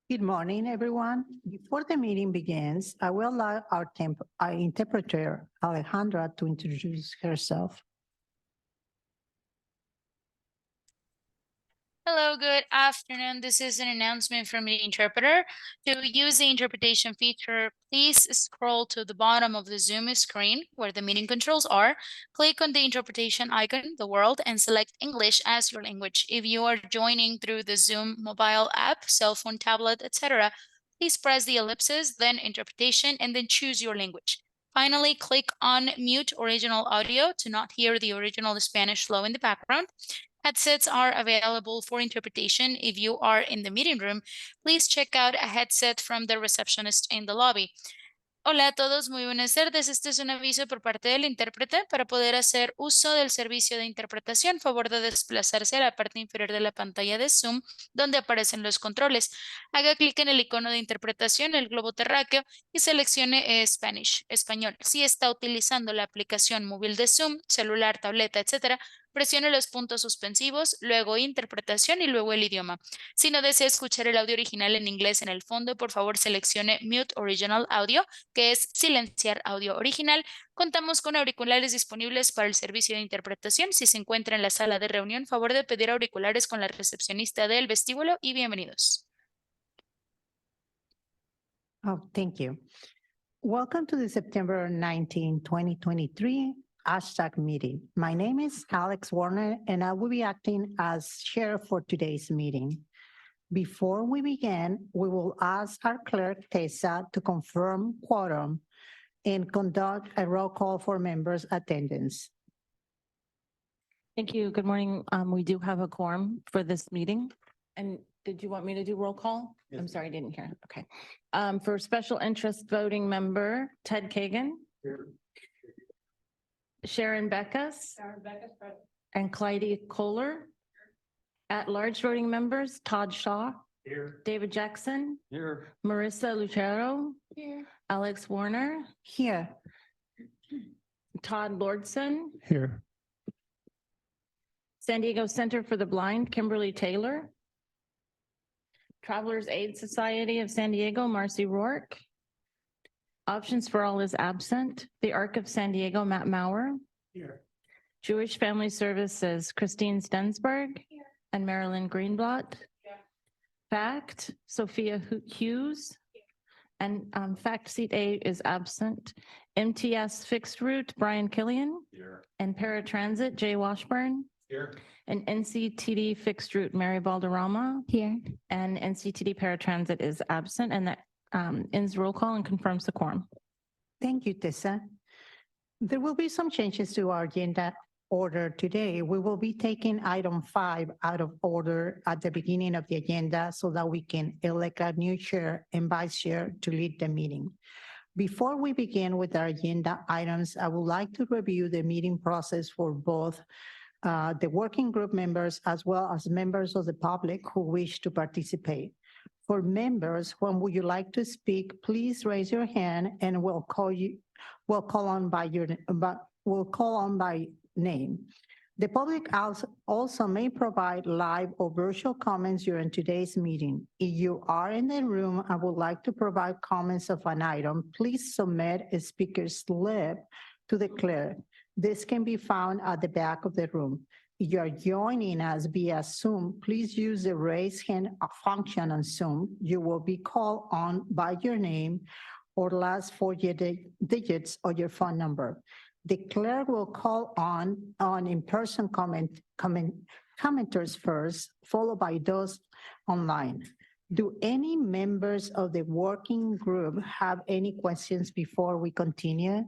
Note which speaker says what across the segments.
Speaker 1: Good morning, everyone. Before the meeting begins, I will allow our interpreter, Alejandra, to introduce herself.
Speaker 2: Hello, good afternoon. This is an announcement from the interpreter. To use the interpretation feature, please scroll to the bottom of the Zoom screen where the meeting controls are. Click on the interpretation icon, the world, and select English as your language. If you are joining through the Zoom mobile app, cell phone, tablet, etc., please press the ellipsis, then interpretation, and then choose your language. Finally, click on mute original audio to not hear the original Spanish flow in the background. Headsets are available for interpretation. If you are in the meeting room, please check out a headset from the receptionist in the lobby. Hola a todos, muy buenas tardes. Este es un aviso por parte del intérprete. Para poder hacer uso del servicio de interpretación, favor de desplazarse a la parte inferior de la pantalla de Zoom, donde aparecen los controles. Haga clic en el icono de interpretación, el globo terráqueo, y seleccione Spanish, español. Si está utilizando la aplicación móvil de Zoom, celular, tableta, etc., presione los puntos suspensivos, luego interpretación y luego el idioma. Si no desea escuchar el audio original en inglés en el fondo, por favor seleccione Mute Original Audio, que es silenciar audio original. Contamos con auriculares disponibles para el servicio de interpretación. Si se encuentra en la sala de reunión, favor de pedir auriculares con la recepcionista del vestíbulo y bienvenidos.
Speaker 1: Oh, thank you. Welcome to the September 19, 2023 SSTAC meeting. My name is Alex Warner, and I will be acting as chair for today's meeting. Before we begin, we will ask our clerk, Tessa, to confirm quorum and conduct a roll call for members' attendance.
Speaker 3: Thank you. Good morning. We do have a quorum for this meeting. And did you want me to do roll call? Yes. I'm sorry, I didn't hear. Okay. For special interest voting member, Ted Kagan. Here. Sharon Beckus. And Clyde Kohler. At-large voting members, Todd Shaw. Here. David Jackson. Here. Marissa Lucero. Here. Alex Warner.
Speaker 1: Here.
Speaker 3: Todd Lordson.
Speaker 4: Here.
Speaker 3: San Diego Center for the Blind, Kimberly Taylor. Travelers Aid Society of San Diego, Marcy Rourke. Options for All is absent. The Arc of San Diego, Matt Maurer.
Speaker 4: Here.
Speaker 3: Jewish Family Services, Christine Stensberg. Here. And Marilyn Greenblatt. Here. Fact, Sophia Hughes. Here. And Fact Seat A is absent. MTS Fixed Route, Brian Killian.
Speaker 4: Here.
Speaker 3: And Paratransit, Jay Washburn.
Speaker 4: Here.
Speaker 3: And NCTD Fixed Route, Mary Valderrama.
Speaker 5: Here.
Speaker 3: And NCTD Paratransit is absent, and that ends roll call and confirms the quorum.
Speaker 1: Thank you, Tessa. There will be some changes to our agenda order today. We will be taking item 5 out of order at the beginning of the agenda so that we can elect a new chair and vice chair to lead the meeting. Before we begin with our agenda items, I would like to review the meeting process for both the working group members as well as members of the public who wish to participate. For members, when would you like to speak, please raise your hand and we'll call on by name. The public also may provide live or virtual comments during today's meeting. If you are in the room and would like to provide comments of an item, please submit a speaker slip to the clerk. This can be found at the back of the room. If you are joining us via Zoom, please use the raise hand function on Zoom. You will be called on by your name or last 4 digits of your phone number. The clerk will call on in-person commenters first, followed by those online. Do any members of the working group have any questions before we continue?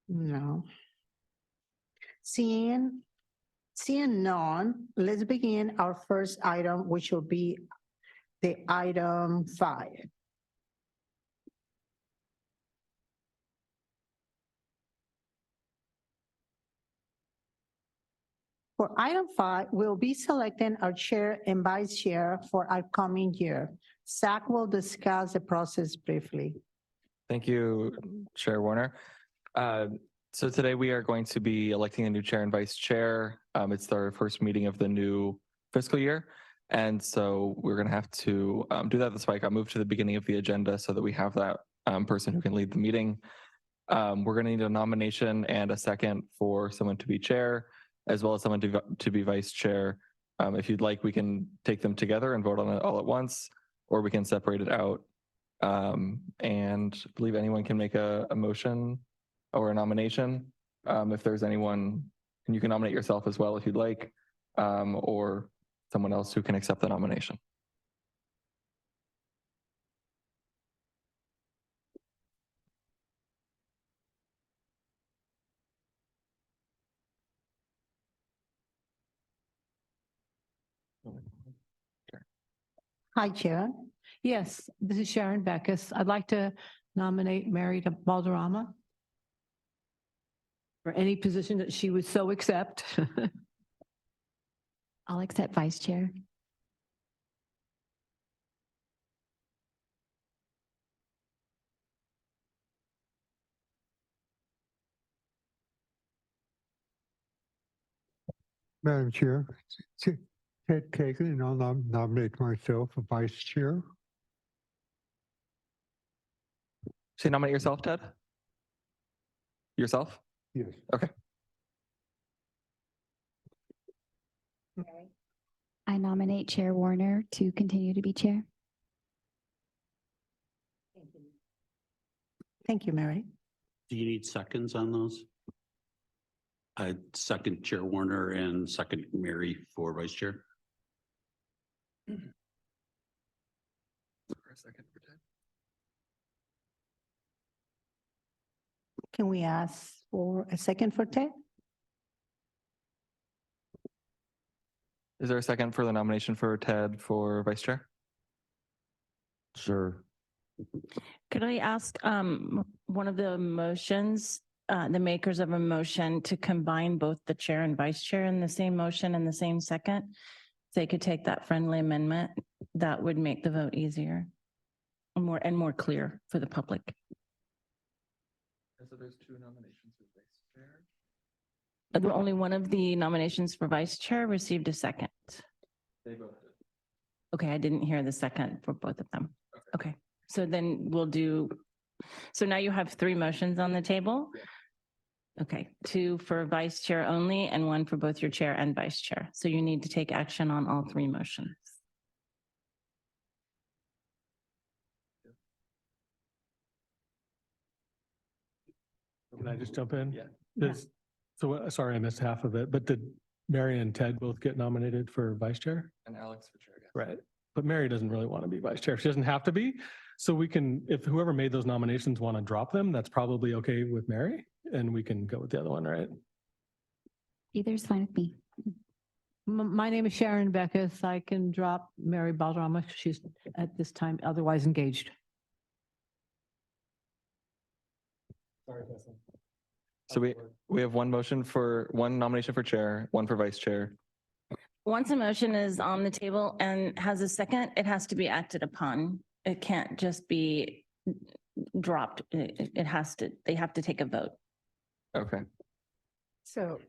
Speaker 1: No. Seeing none, let's begin our first item, which will be the item 5. For item 5, we'll be selecting our chair and vice chair for our coming year. SAC will discuss the process briefly.
Speaker 4: Thank you, Chair Warner. So today we are going to be electing a new chair and vice chair. It's our first meeting of the new fiscal year. And so we're going to have to do that. That's why I got moved to the beginning of the agenda so that we have that person who can lead the meeting. We're going to need a nomination and a second for someone to be chair, as well as someone to be vice chair. If you'd like, we can take them together and vote on it all at once, or we can separate it out. And I believe anyone can make a motion or a nomination. If there's anyone, and you can nominate yourself as well if you'd like, or someone else who can accept the nomination.
Speaker 1: Hi, Chair.
Speaker 5: Yes, this is Sharon Beckus. I'd like to nominate Mary Balderrama for any position that she would so accept.
Speaker 6: I'll accept vice chair.
Speaker 7: Madam Chair, Ted Kagan, and I'll nominate myself for vice chair.
Speaker 4: So you nominate yourself, Ted? Yourself?
Speaker 7: Yes.
Speaker 4: Okay.
Speaker 6: I nominate Chair Warner to continue to be chair.
Speaker 1: Thank you, Mary.
Speaker 8: Do you need seconds on those? I second Chair Warner and second Mary for vice chair.
Speaker 1: Can we ask for a second for Ted?
Speaker 4: Is there a second for the nomination for Ted for vice chair?
Speaker 8: Sure.
Speaker 3: Could I ask one of the motions, the makers of a motion, to combine both the chair and vice chair in the same motion and the same second? If they could take that friendly amendment, that would make the vote easier and more clear for the public.
Speaker 4: So there's 2 nominations for vice chair.
Speaker 3: Only one of the nominations for vice chair received a second.
Speaker 4: They both did.
Speaker 3: Okay, I didn't hear the second for both of them. Okay, so then we'll do, so now you have 3 motions on the table? Okay, 2 for vice chair only and 1 for both your chair and vice chair. So you need to take action on all 3 motions.
Speaker 9: Can I just jump in?
Speaker 4: Yeah.
Speaker 9: So sorry, I missed half of it, but did Mary and Ted both get nominated for vice chair?
Speaker 4: And Alex for chair. Yes.
Speaker 9: Right. But Mary doesn't really want to be vice chair. She doesn't have to be. So we can, if whoever made those nominations want to drop them, that's probably okay with Mary, and we can go with the other one, right?
Speaker 6: Either's fine with me.
Speaker 5: My name is Sharon Beckus. I can drop Mary Balderrama. She's at this time otherwise engaged.
Speaker 9: Sorry, Tessa.
Speaker 4: So we have one nomination for chair, 1 for vice chair.
Speaker 3: Once a motion is on the table and has a second, it has to be acted upon. It can't just be dropped. It has to, they have to take a vote.
Speaker 4: Okay.
Speaker 1: So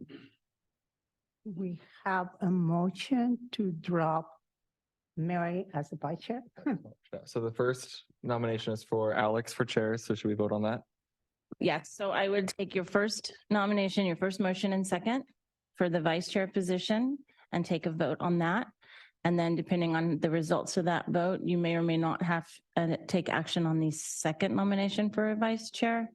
Speaker 1: we have a motion to drop Mary as the vice chair.
Speaker 4: So the first nomination is for Alex for chair. So should we vote on that?
Speaker 3: Yes, so I would take your first nomination, your first motion and second for the vice chair position and take a vote on that. And then depending on the results of that vote, you may or may not have to take action on the second nomination for a vice chair.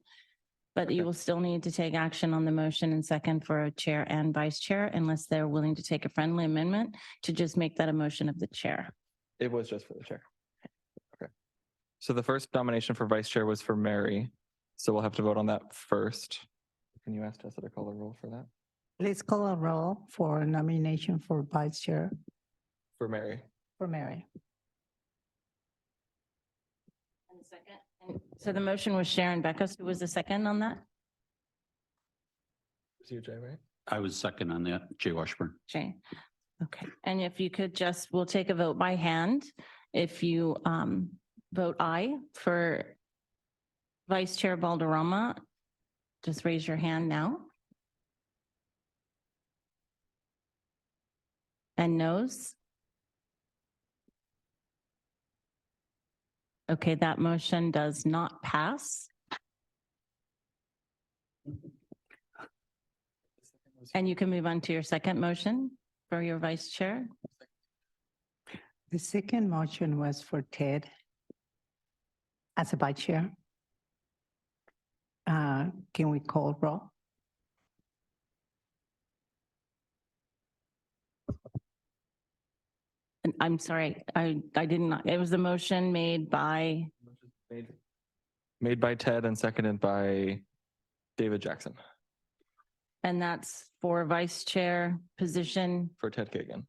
Speaker 3: But you will still need to take action on the motion and second for a chair and vice chair unless they're willing to take a friendly amendment to just make that a motion of the chair.
Speaker 4: It was just for the chair. Okay. So the first nomination for vice chair was for Mary. So we'll have to vote on that first. Can you ask Tessa to call the roll for that?
Speaker 1: Let's call a roll for nomination for vice chair
Speaker 4: For Mary.
Speaker 1: for Mary.
Speaker 3: And second. So the motion was Sharon Beckus. Who was the second on that?
Speaker 4: It's you, Jay, right?
Speaker 8: I was second on that, Jay Washburn.
Speaker 3: Jane. Okay, and if you could just, we'll take a vote by hand. If you vote aye for Vice Chair Balderrama, just raise your hand now. And noes? Okay, that motion does not pass. And you can move on to your second motion for your vice chair.
Speaker 1: The second motion was for Ted as a vice chair. Can we call roll?
Speaker 3: And I'm sorry, I did not, it was the motion made by,
Speaker 4: Made by Ted and seconded by David Jackson
Speaker 3: and that's for vice chair position,
Speaker 4: for Ted Kagan.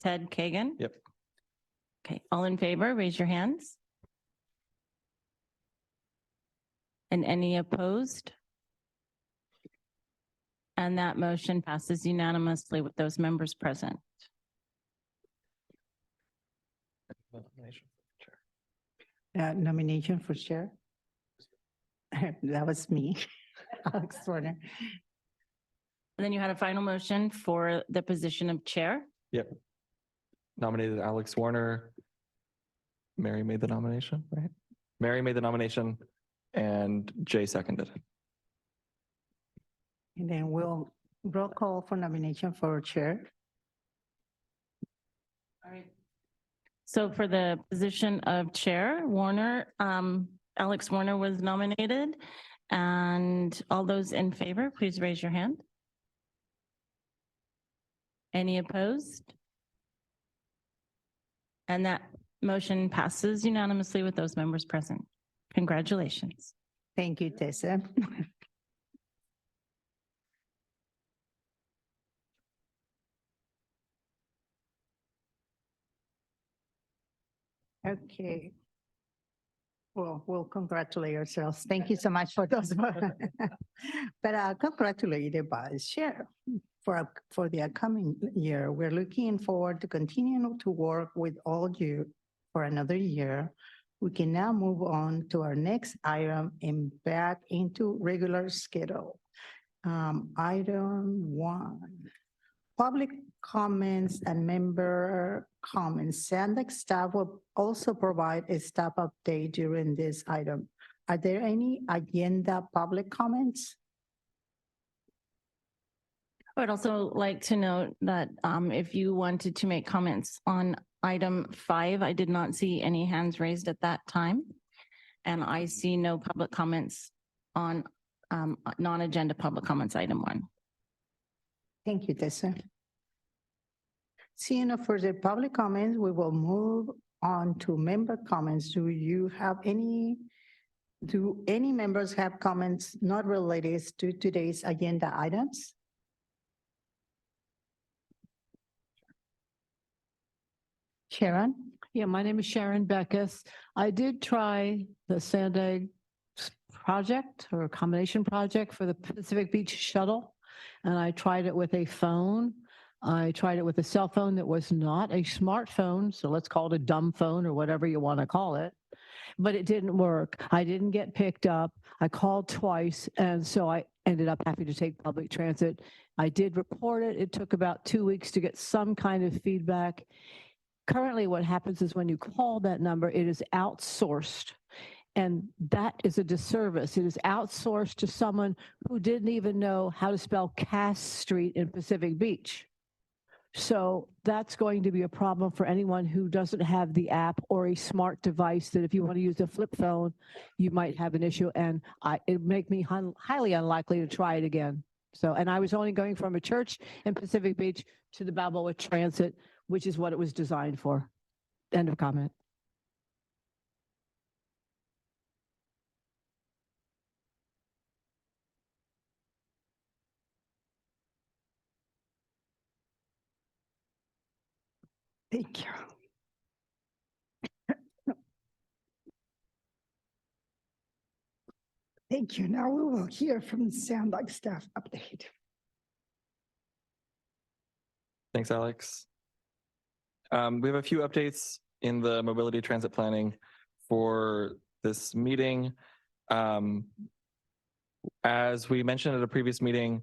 Speaker 3: Ted Kagan.
Speaker 4: Yep.
Speaker 3: Okay, all in favor, raise your hands. And any opposed? And that motion passes unanimously with those members present.
Speaker 1: Nomination for chair. That was me, Alex Warner.
Speaker 3: And then you had a final motion for the position of chair.
Speaker 4: Yep. Nominated Alex Warner. Mary made the nomination, right? Mary made the nomination and Jay seconded.
Speaker 1: And then we'll roll call for nomination for chair.
Speaker 3: All right. So for the position of chair, Warner, Alex Warner was nominated. And all those in favor, please raise your hand. Any opposed? And that motion passes unanimously with those members present. Congratulations.
Speaker 1: Thank you, Tessa. Okay. Well, we'll congratulate ourselves. Thank you so much for those. But congratulate the vice chair for the upcoming year. We're looking forward to continuing to work with all you for another year. We can now move on to our next item and back into regular schedule. Item 1, public comments and member comments. SANDAG staff will also provide a staff update during this item. Are there any agenda public comments?
Speaker 3: I would also like to note that if you wanted to make comments on item 5, I did not see any hands raised at that time. And I see no public comments on non-agenda public comments, item 1.
Speaker 1: Thank you, Tessa. Seeing no further public comments, we will move on to member comments. Do any members have comments not related to today's agenda items? Sharon?
Speaker 5: Yeah, my name is Sharon Beckus. I did try the SANDAG project or a combination project for the Pacific Beach Shuttle. And I tried it with a phone. I tried it with a cell phone that was not a smartphone. So let's call it a dumb phone or whatever you want to call it. But it didn't work. I didn't get picked up. I called twice. And so I ended up having to take public transit. I did report it. It took about 2 weeks to get some kind of feedback. Currently, what happens is when you call that number, it is outsourced. And that is a disservice. It is outsourced to someone who didn't even know how to spell Cass Street in Pacific Beach. So that's going to be a problem for anyone who doesn't have the app or a smart device that if you want to use a flip phone, you might have an issue. And it make me highly unlikely to try it again. So, and I was only going from a church in Pacific Beach to the Balboa Transit, which is what it was designed for. End of comment.
Speaker 1: Thank you. Thank you. Now we will hear from SANDAG staff update.
Speaker 4: Thanks, Alex. We have a few updates in the mobility transit planning for this meeting. As we mentioned at a previous meeting,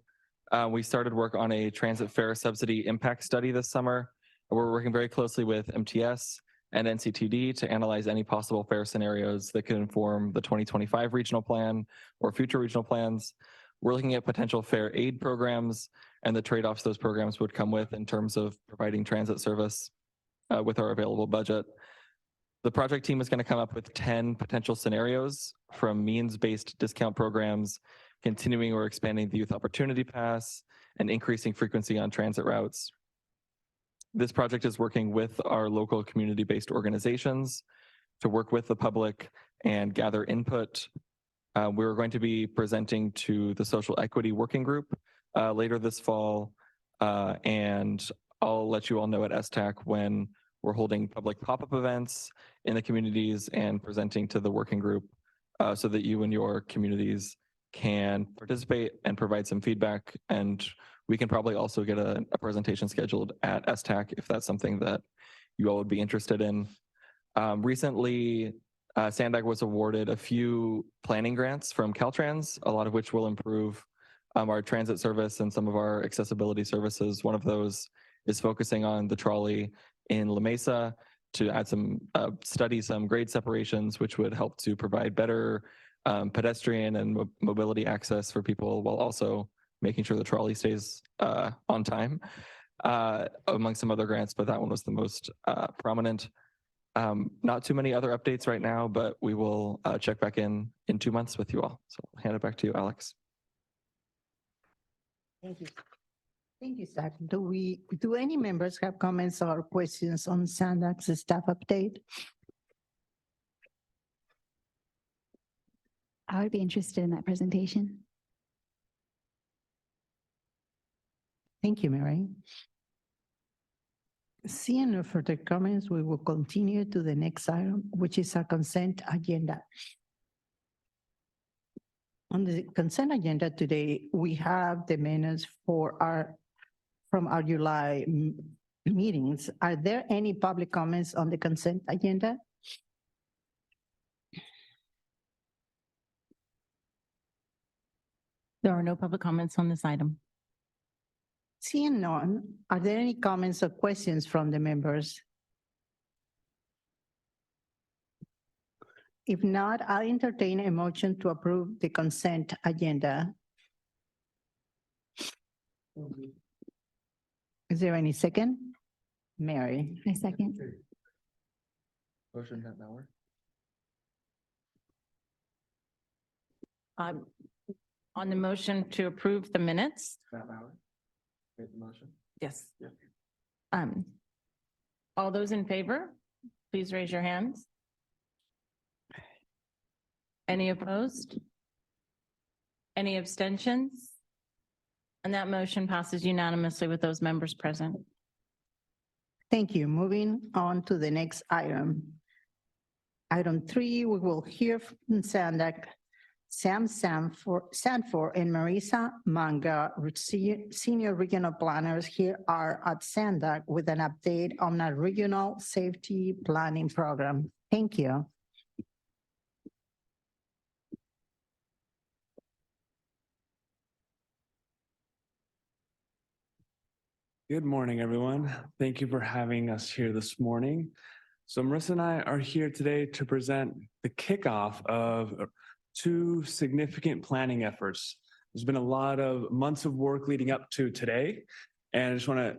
Speaker 4: we started work on a transit fare subsidy impact study this summer. We're working very closely with MTS and NCTD to analyze any possible fare scenarios that could inform the 2025 regional plan or future regional plans. We're looking at potential fare aid programs and the trade-offs those programs would come with in terms of providing transit service with our available budget. The project team is going to come up with 10 potential scenarios, from means-based discount programs, continuing or expanding the Youth Opportunity Pass, and increasing frequency on transit routes. This project is working with our local community-based organizations to work with the public and gather input. We're going to be presenting to the Social Equity Working Group later this fall, and I'll let you all know at SSTAC when we're holding public pop-up events in the communities and presenting to the working group so that you and your communities can participate and provide some feedback. And we can probably also get a presentation scheduled at SSTAC if that's something that you all would be interested in. Recently, SANDAG was awarded a few planning grants from Caltrans, a lot of which will improve our transit service and some of our accessibility services. One of those is focusing on the trolley in La Mesa to add some, study some grade separations, which would help to provide better pedestrian and mobility access for people while also making sure the trolley stays on time, among some other grants, but that one was the most prominent. Not too many other updates right now, but we will check back in 2 months with you all. So I'll hand it back to you, Alex.
Speaker 1: Thank you. Thank you, Zach. Do any members have comments or questions on SANDAG's staff update?
Speaker 6: I would be interested in that presentation.
Speaker 1: Thank you, Mary. Seeing no further comments, we will continue to the next item, which is our consent agenda. On the consent agenda today, we have the minutes from our July meetings. Are there any public comments on the consent agenda?
Speaker 3: There are no public comments on this item.
Speaker 1: Seeing none, are there any comments or questions from the members? If not, I'll entertain a motion to approve the consent agenda. Is there any second? Mary.
Speaker 6: I second.
Speaker 4: Motion that hour.
Speaker 3: On the motion to approve the minutes.
Speaker 4: That hour. Make the motion.
Speaker 3: Yes.
Speaker 4: Yeah.
Speaker 3: All those in favor, please raise your hands. Any opposed? Any abstentions? And that motion passes unanimously with those members present.
Speaker 1: Thank you. Moving on to the next item. Item 3, we will hear from SANDAG, Sam Sanford and Marisa Manga, Senior Regional Planners here are at SANDAG with an update on a regional safety planning program. Thank you.
Speaker 10: Good morning, everyone. Thank you for having us here this morning. So Marissa and I are here today to present the kickoff of 2 significant planning efforts. There's been a lot of months of work leading up to today, and I just want to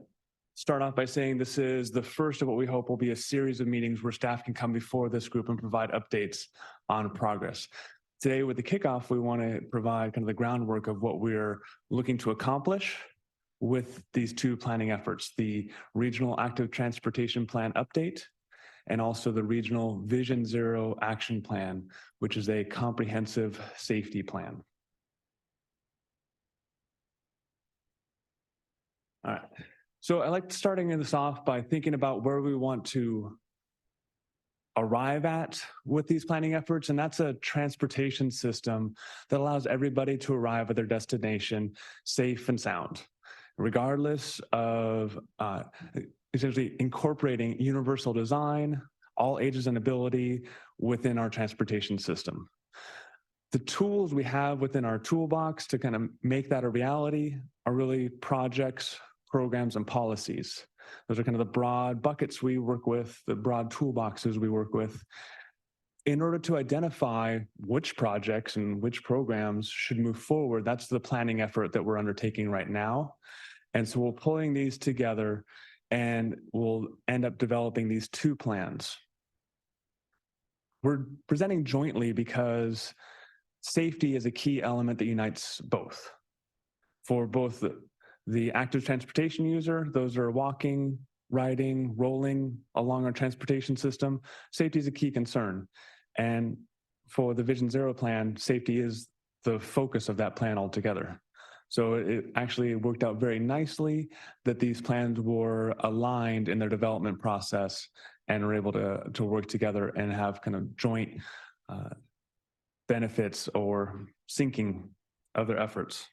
Speaker 10: start off by saying this is the first of what we hope will be a series of meetings where staff can come before this group and provide updates on progress. Today with the kickoff, we want to provide kind of the groundwork of what we're looking to accomplish with these two planning efforts, the Regional Active Transportation Plan update and also the Regional Vision Zero Action Plan, which is a comprehensive safety plan. All right, so I like starting this off by thinking about where we want to arrive at with these planning efforts, and that's a transportation system that allows everybody to arrive at their destination safe and sound, regardless of essentially incorporating universal design, all ages and ability within our transportation system. The tools we have within our toolbox to kind of make that a reality are really projects, programs, and policies. Those are kind of the broad buckets we work with, the broad toolboxes we work with, in order to identify which projects and which programs should move forward. That's the planning effort that we're undertaking right now. And so we're pulling these together and we'll end up developing these two plans. We're presenting jointly because safety is a key element that unites both. For both the active transportation user, those are walking, riding, rolling along our transportation system, safety is a key concern. And for the Vision Zero plan, safety is the focus of that plan altogether. So it actually worked out very nicely that these plans were aligned in their development process and were able to work together and have kind of joint benefits or syncing of their efforts.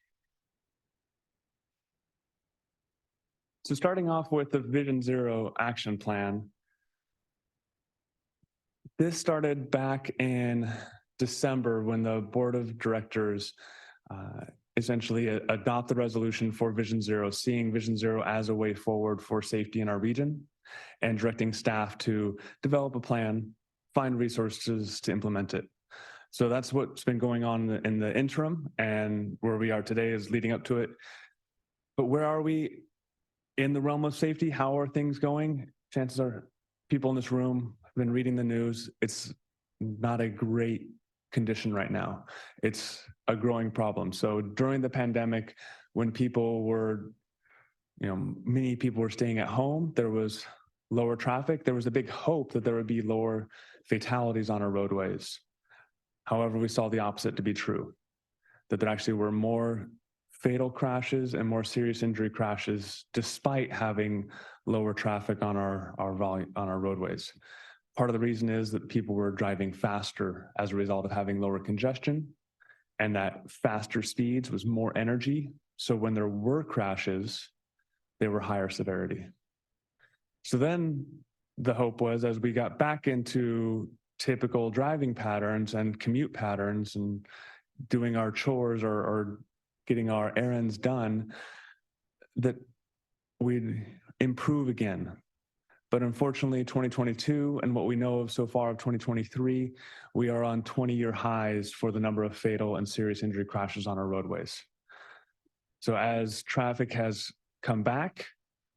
Speaker 10: So starting off with the Vision Zero Action Plan, this started back in December when the board of directors essentially adopt the resolution for Vision Zero, seeing Vision Zero as a way forward for safety in our region and directing staff to develop a plan, find resources to implement it. So that's what's been going on in the interim, and where we are today is leading up to it. But where are we in the realm of safety? How are things going? Chances are people in this room have been reading the news. It's not a great condition right now. It's a growing problem. So during the pandemic, when people were, many people were staying at home, there was lower traffic. There was a big hope that there would be lower fatalities on our roadways. However, we saw the opposite to be true, that there actually were more fatal crashes and more serious injury crashes despite having lower traffic on our roadways. Part of the reason is that people were driving faster as a result of having lower congestion, and that faster speeds was more energy. So when there were crashes, they were higher severity. So then the hope was, as we got back into typical driving patterns and commute patterns and doing our chores or getting our errands done, that we'd improve again. But unfortunately, 2022 and what we know of so far of 2023, we are on 20-year highs for the number of fatal and serious injury crashes on our roadways. So as traffic has come back,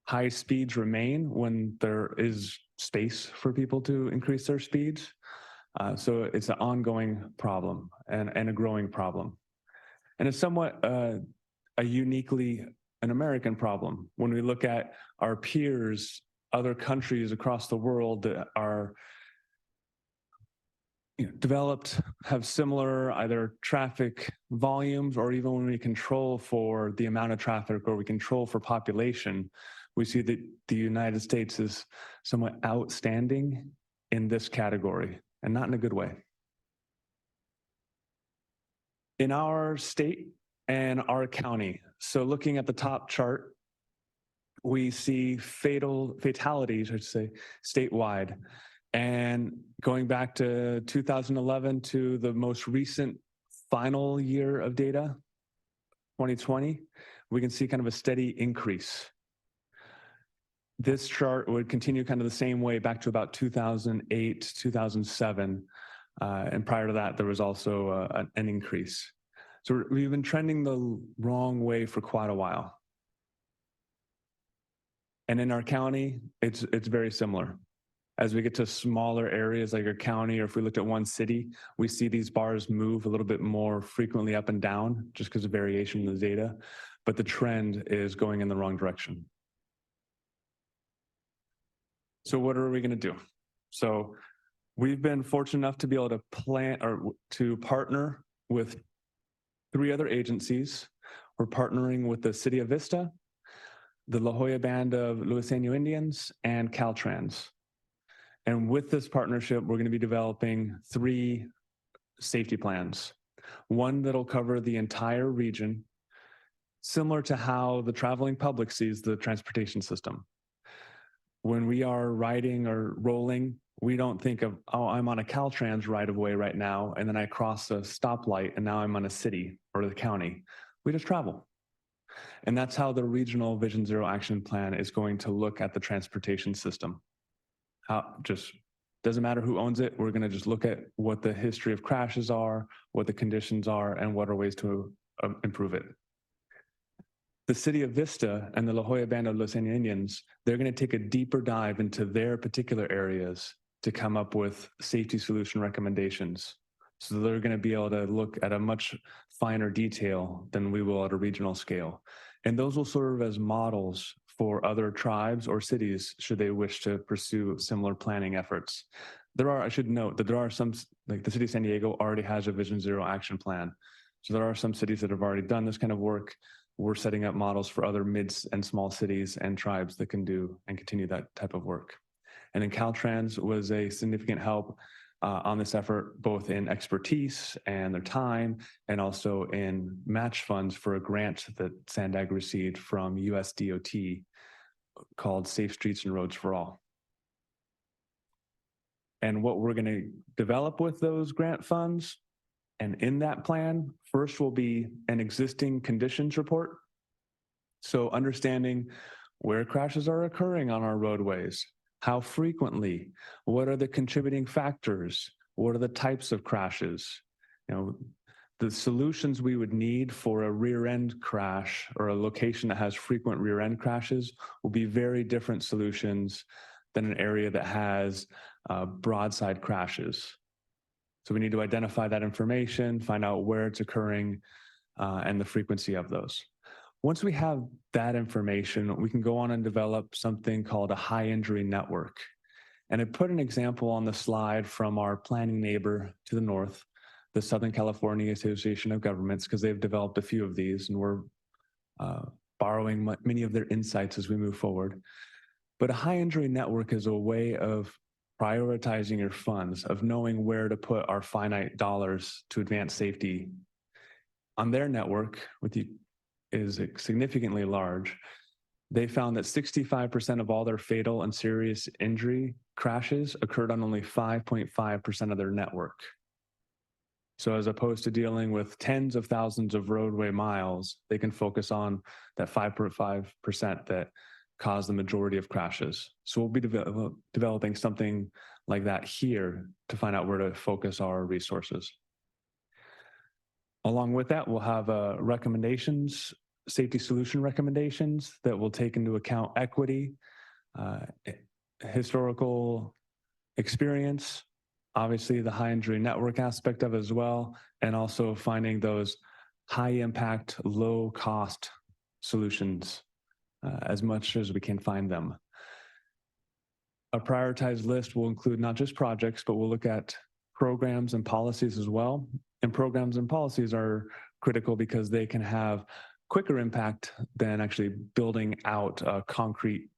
Speaker 10: high speeds remain when there is space for people to increase their speeds. So it's an ongoing problem and a growing problem. And it's somewhat a uniquely an American problem. When we look at our peers, other countries across the world that are developed, have similar either traffic volumes, or even when we control for the amount of traffic or we control for population, we see that the United States is somewhat outstanding in this category, and not in a good way. In our state and our county, so looking at the top chart, we see fatalities, I should say, statewide. And going back to 2011 to the most recent final year of data, 2020, we can see kind of a steady increase. This chart would continue kind of the same way back to about 2008, 2007. And prior to that, there was also an increase. So we've been trending the wrong way for quite a while. And in our county, it's very similar. As we get to smaller areas like our county, or if we looked at one city, we see these bars move a little bit more frequently up and down just because of variation in the data, but the trend is going in the wrong direction. So what are we going to do? So we've been fortunate enough to be able to plan or to partner with 3 other agencies. We're partnering with the City of Vista, the La Jolla Band of Luiseno Indians, and Caltrans. And with this partnership, we're going to be developing 3 safety plans. One that'll cover the entire region, similar to how the traveling public sees the transportation system. When we are riding or rolling, we don't think of, oh, I'm on a Caltrans right-of-way right now, and then I cross a stoplight, and now I'm on a city or the county. We just travel. And that's how the Regional Vision Zero Action Plan is going to look at the transportation system. Just doesn't matter who owns it. We're going to just look at what the history of crashes are, what the conditions are, and what are ways to improve it. The City of Vista and the La Jolla Band of Luiseno Indians, they're going to take a deeper dive into their particular areas to come up with safety solution recommendations. So they're going to be able to look at a much finer detail than we will at a regional scale. And those will serve as models for other tribes or cities should they wish to pursue similar planning efforts. I should note that there are some, like the City of San Diego already has a Vision Zero action plan. So there are some cities that have already done this kind of work. We're setting up models for other mid and small cities and tribes that can do and continue that type of work. And then Caltrans was a significant help on this effort, both in expertise and their time, and also in match funds for a grant that SANDAG received from US DOT called Safe Streets and Roads for All. And what we're going to develop with those grant funds and in that plan, first will be an existing conditions report. So understanding where crashes are occurring on our roadways, how frequently, what are the contributing factors, what are the types of crashes, the solutions we would need for a rear end crash or a location that has frequent rear end crashes will be very different solutions than an area that has broadside crashes. So we need to identify that information, find out where it's occurring, and the frequency of those. Once we have that information, we can go on and develop something called a high injury network. And I put an example on the slide from our planning neighbor to the north, the Southern California Association of Governments, because they've developed a few of these, and we're borrowing many of their insights as we move forward. But a high injury network is a way of prioritizing your funds, of knowing where to put our finite dollars to advance safety. On their network, is significantly large. They found that 65% of all their fatal and serious injury crashes occurred on only 5.5% of their network. So as opposed to dealing with tens of thousands of roadway miles, they can focus on that 5.5% that cause the majority of crashes. So we'll be developing something like that here to find out where to focus our resources. Along with that, we'll have recommendations, safety solution recommendations that will take into account equity, historical experience, obviously the high injury network aspect of it as well, and also finding those high impact, low cost solutions as much as we can find them. A prioritized list will include not just projects, but we'll look at programs and policies as well. And programs and policies are critical because they can have quicker impact than actually building out a concrete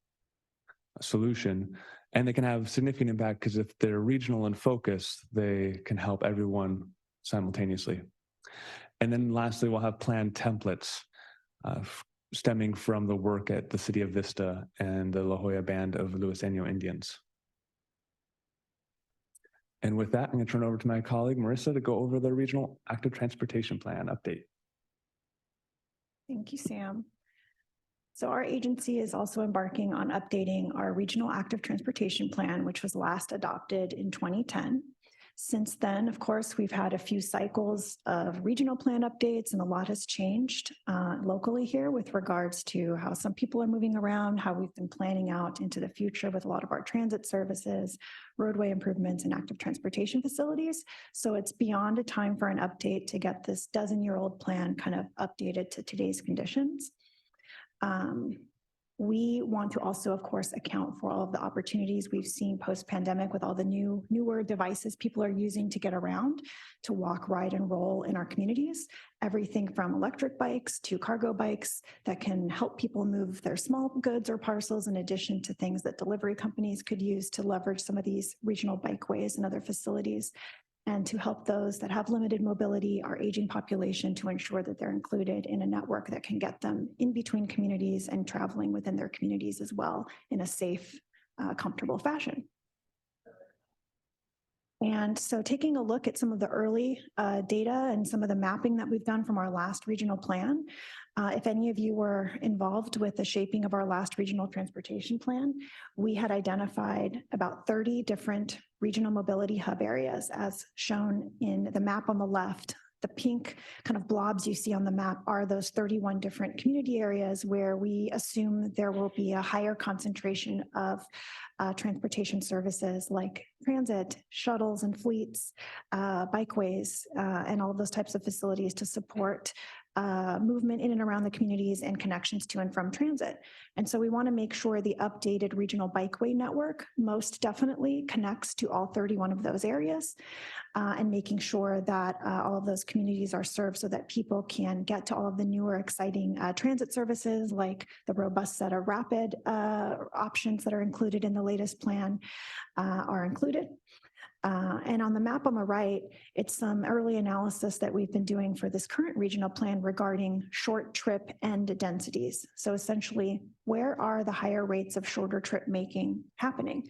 Speaker 10: solution. And they can have significant impact because if they're regional in focus, they can help everyone simultaneously. And then lastly, we'll have plan templates stemming from the work at the City of Vista and the La Jolla Band of Luiseno Indians. And with that, I'm going to turn it over to my colleague, Marissa, to go over the Regional Active Transportation Plan update.
Speaker 11: Thank you, Sam. So our agency is also embarking on updating our Regional Active Transportation Plan, which was last adopted in 2010. Since then, of course, we've had a few cycles of regional plan updates, and a lot has changed locally here with regards to how some people are moving around, how we've been planning out into the future with a lot of our transit services, roadway improvements, and active transportation facilities. So it's beyond a time for an update to get this dozen-year-old plan kind of updated to today's conditions. We want to also, of course, account for all of the opportunities we've seen post-pandemic with all the newer devices people are using to get around, to walk, ride, and roll in our communities. Everything from electric bikes to cargo bikes that can help people move their small goods or parcels, in addition to things that delivery companies could use to leverage some of these regional bikeways and other facilities, and to help those that have limited mobility, our aging population, to ensure that they're included in a network that can get them in between communities and traveling within their communities as well in a safe, comfortable fashion. And so taking a look at some of the early data and some of the mapping that we've done from our last regional plan, if any of you were involved with the shaping of our last regional transportation plan, we had identified about 30 different regional mobility hub areas, as shown in the map on the left. The pink kind of blobs you see on the map are those 31 different community areas where we assume there will be a higher concentration of transportation services like transit, shuttles and fleets, bikeways, and all of those types of facilities to support movement in and around the communities and connections to and from transit. And so we want to make sure the updated regional bikeway network most definitely connects to all 31 of those areas, and making sure that all of those communities are served so that people can get to all of the newer exciting transit services, like the robust set of rapid options that are included in the latest plan are included. And on the map on the right, it's some early analysis that we've been doing for this current regional plan regarding short trip end densities. So essentially, where are the higher rates of shorter trip making happening?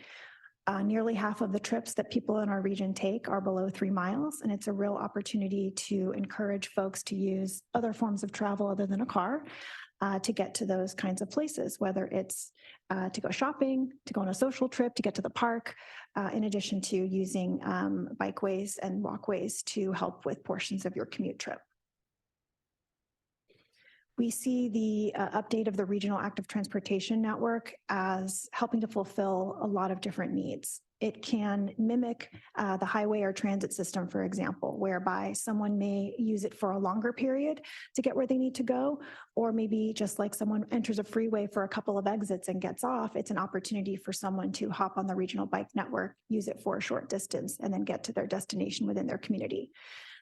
Speaker 11: Nearly half of the trips that people in our region take are below 3 miles, and it's a real opportunity to encourage folks to use other forms of travel other than a car to get to those kinds of places, whether it's to go shopping, to go on a social trip, to get to the park, in addition to using bikeways and walkways to help with portions of your commute trip. We see the update of the regional active transportation network as helping to fulfill a lot of different needs. It can mimic the highway or transit system, for example, whereby someone may use it for a longer period to get where they need to go, or maybe just like someone enters a freeway for a couple of exits and gets off, it's an opportunity for someone to hop on the regional bike network, use it for a short distance, and then get to their destination within their community.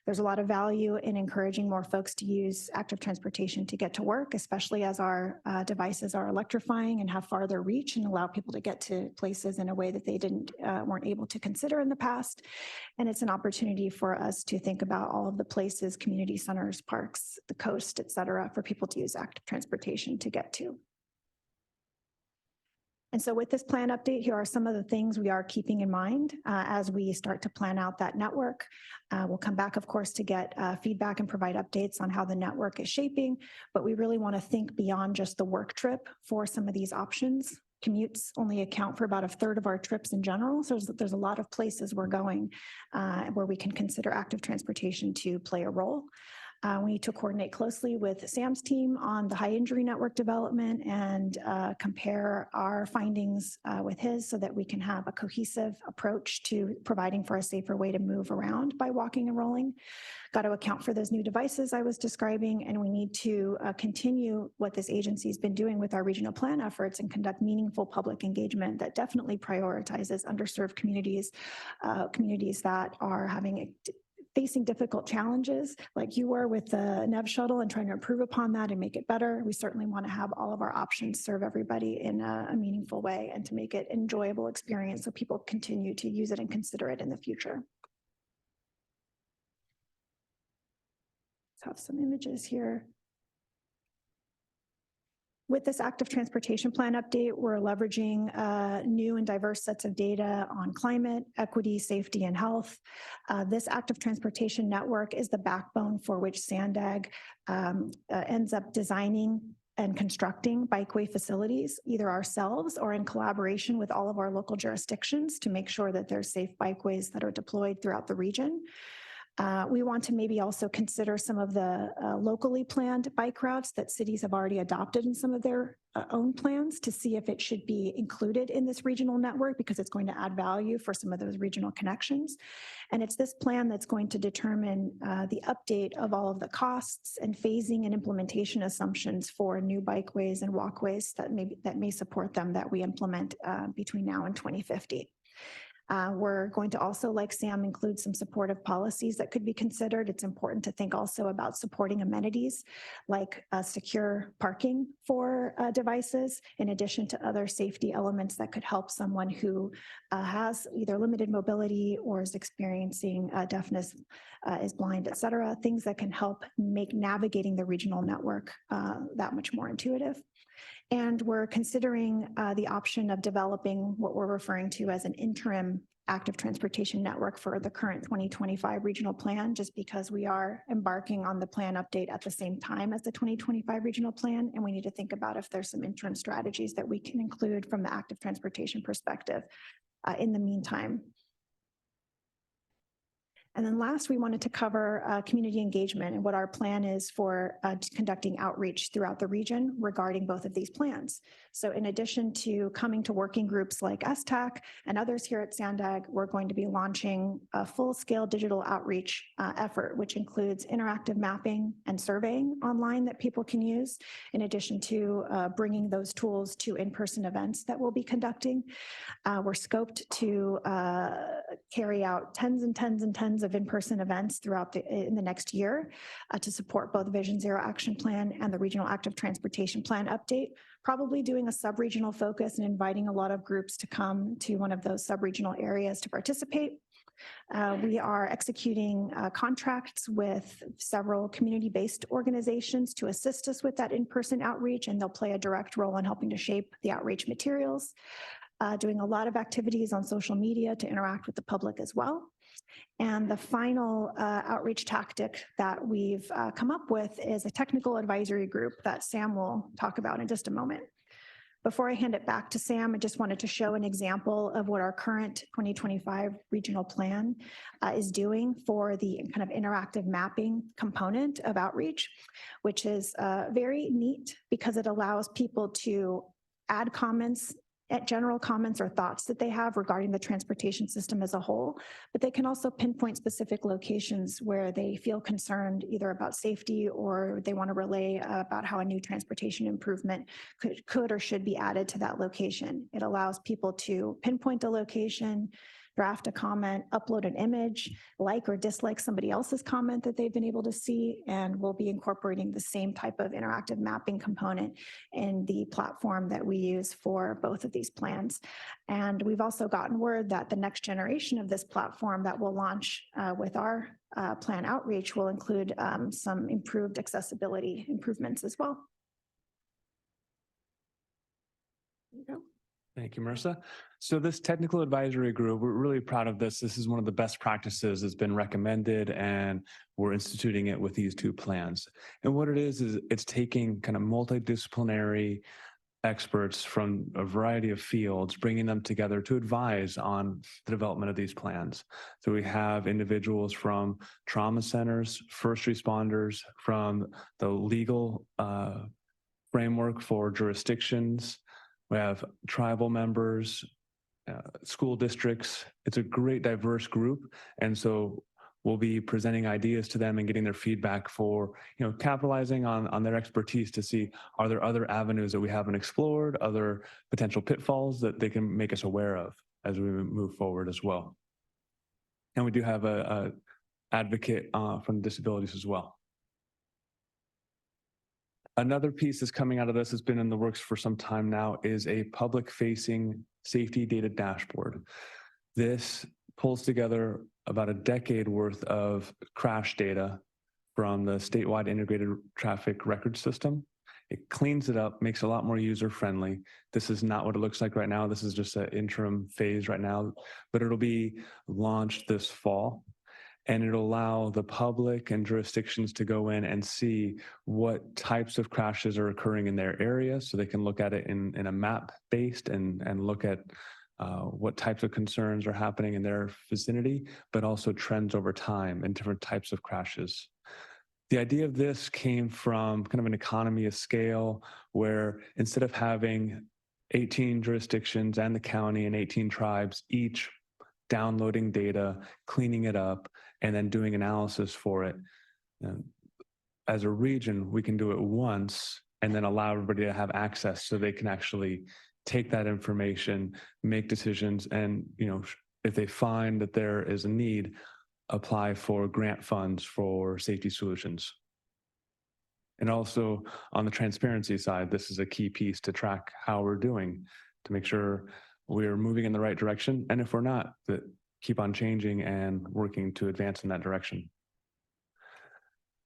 Speaker 11: There's a lot of value in encouraging more folks to use active transportation to get to work, especially as our devices are electrifying and have farther reach and allow people to get to places in a way that they weren't able to consider in the past. And it's an opportunity for us to think about all of the places, community centers, parks, the coast, et cetera, for people to use active transportation to get to. And so with this plan update, here are some of the things we are keeping in mind as we start to plan out that network. We'll come back, of course, to get feedback and provide updates on how the network is shaping, but we really want to think beyond just the work trip for some of these options. Commutes only account for about 1/3 of our trips in general, so there's a lot of places we're going where we can consider active transportation to play a role. We need to coordinate closely with Sam's team on the high injury network development and compare our findings with his so that we can have a cohesive approach to providing for a safer way to move around by walking and rolling. Got to account for those new devices I was describing, and we need to continue what this agency has been doing with our regional plan efforts and conduct meaningful public engagement that definitely prioritizes underserved communities, communities that are facing difficult challenges like you were with the NEV shuttle and trying to improve upon that and make it better. We certainly want to have all of our options serve everybody in a meaningful way and to make it an enjoyable experience so people continue to use it and consider it in the future. Let's have some images here. With this active transportation plan update, we're leveraging new and diverse sets of data on climate, equity, safety, and health. This active transportation network is the backbone for which SANDAG ends up designing and constructing bikeway facilities, either ourselves or in collaboration with all of our local jurisdictions to make sure that there's safe bikeways that are deployed throughout the region. We want to maybe also consider some of the locally planned bike routes that cities have already adopted in some of their own plans to see if it should be included in this regional network because it's going to add value for some of those regional connections. And it's this plan that's going to determine the update of all of the costs and phasing and implementation assumptions for new bikeways and walkways that may support them that we implement between now and 2050. We're going to also, like Sam, include some supportive policies that could be considered. It's important to think also about supporting amenities like secure parking for devices, in addition to other safety elements that could help someone who has either limited mobility or is experiencing deafness, is blind, et cetera, things that can help make navigating the regional network that much more intuitive. And we're considering the option of developing what we're referring to as an interim active transportation network for the current 2025 regional plan, just because we are embarking on the plan update at the same time as the 2025 regional plan. And we need to think about if there's some interim strategies that we can include from the active transportation perspective in the meantime. And then last, we wanted to cover community engagement and what our plan is for conducting outreach throughout the region regarding both of these plans. So in addition to coming to working groups like SSTAC and others here at SANDAG, we're going to be launching a full-scale digital outreach effort, which includes interactive mapping and surveying online that people can use, in addition to bringing those tools to in-person events that we'll be conducting. We're scoped to carry out tens and tens and tens of in-person events throughout in the next year to support both Vision Zero Action Plan and the Regional Active Transportation Plan update, probably doing a sub-regional focus and inviting a lot of groups to come to one of those sub-regional areas to participate. We are executing contracts with several community-based organizations to assist us with that in-person outreach, and they'll play a direct role in helping to shape the outreach materials. Doing a lot of activities on social media to interact with the public as well. And the final outreach tactic that we've come up with is a technical advisory group that Sam will talk about in just a moment. Before I hand it back to Sam, I just wanted to show an example of what our current 2025 regional plan is doing for the kind of interactive mapping component of outreach, which is very neat because it allows people to add comments, general comments or thoughts that they have regarding the transportation system as a whole, but they can also pinpoint specific locations where they feel concerned either about safety or they want to relay about how a new transportation improvement could or should be added to that location. It allows people to pinpoint a location, draft a comment, upload an image, like or dislike somebody else's comment that they've been able to see, and we'll be incorporating the same type of interactive mapping component in the platform that we use for both of these plans. And we've also gotten word that the next generation of this platform that will launch with our plan outreach will include some improved accessibility improvements as well. There you go.
Speaker 10: Thank you, Marissa. So this technical advisory group, we're really proud of this. This is one of the best practices that's been recommended, and we're instituting it with these two plans. And what it is it's taking kind of multidisciplinary experts from a variety of fields, bringing them together to advise on the development of these plans. So we have individuals from trauma centers, first responders, from the legal framework for jurisdictions. We have tribal members, school districts. It's a great diverse group. And so we'll be presenting ideas to them and getting their feedback for, capitalizing on their expertise to see, are there other avenues that we haven't explored, other potential pitfalls that they can make us aware of as we move forward as well. And we do have a advocate from disabilities as well. Another piece that's coming out of this has been in the works for some time now is a public-facing safety data dashboard. This pulls together about a decade worth of crash data from the statewide integrated traffic record system. It cleans it up, makes it a lot more user-friendly. This is not what it looks like right now. This is just an interim phase right now, but it'll be launched this fall. and it'll allow the public and jurisdictions to go in and see what types of crashes are occurring in their area, so they can look at it in a map based and look at what types of concerns are happening in their vicinity, but also trends over time and different types of crashes. The idea of this came from kind of an economy of scale, where instead of having 18 jurisdictions and the county and 18 tribes, each downloading data, cleaning it up, and then doing analysis for it, as a region, we can do it once and then allow everybody to have access so they can actually take that information, make decisions, and, if they find that there is a need, apply for grant funds for safety solutions. And also on the transparency side, this is a key piece to track how we're doing, to make sure we're moving in the right direction. And if we're not, that keep on changing and working to advance in that direction.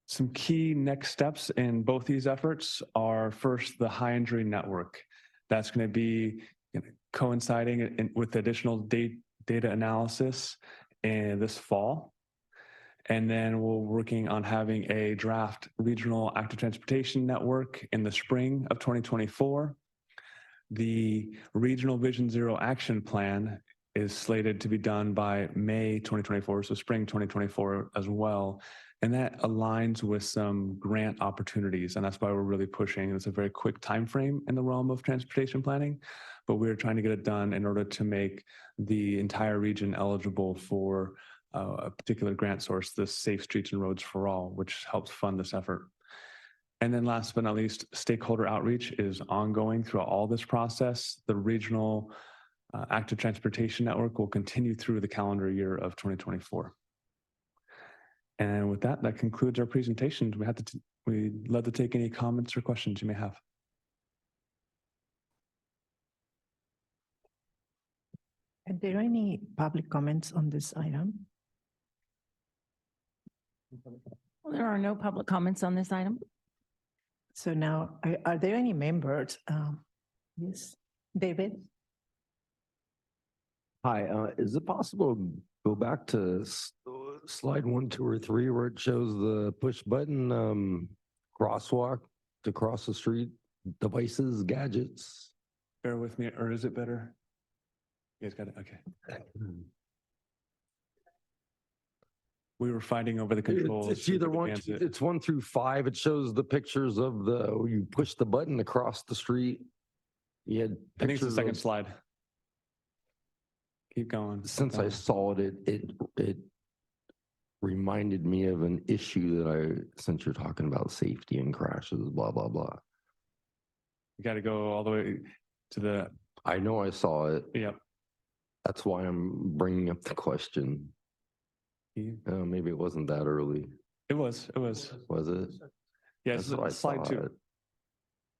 Speaker 10: Some key next steps in both these efforts are, first, the high injury network. That's going to be coinciding with additional data analysis in this fall. And then we're working on having a draft regional active transportation network in the spring of 2024. The Regional Vision Zero Action Plan is slated to be done by May 2024, so spring 2024 as well. And that aligns with some grant opportunities, and that's why we're really pushing. It's a very quick time frame in the realm of transportation planning, but we're trying to get it done in order to make the entire region eligible for a particular grant source, the Safe Streets and Roads for All, which helps fund this effort. And then last but not least, stakeholder outreach is ongoing throughout all this process. The regional active transportation network will continue through the calendar year of 2024. And with that, that concludes our presentations. We'd love to take any comments or questions you may have.
Speaker 1: Are there any public comments on this item?
Speaker 3: There are no public comments on this item.
Speaker 1: So now, are there any members? Yes, David?
Speaker 12: Hi, is it possible to go back to slide 1, 2, or 3 where it shows the push button crosswalk to cross the street, devices, gadgets?
Speaker 10: Bear with me, or is it better? You guys got it? Okay. We were fighting over the controls.
Speaker 12: It's either it's 1 through 5. It shows the pictures of you push the button across the street. You had
Speaker 10: I think it's the second
Speaker 12: of,
Speaker 10: slide. Keep going.
Speaker 12: Since I saw it, it reminded me of an issue that since you're talking about safety and crashes, blah, blah, blah.
Speaker 10: You got to go all the way to the.
Speaker 12: I know I saw it.
Speaker 10: Yep.
Speaker 12: That's why I'm bringing up the question. Maybe it wasn't that early.
Speaker 10: It was. Was
Speaker 12: it?
Speaker 10: Yes, slide 2.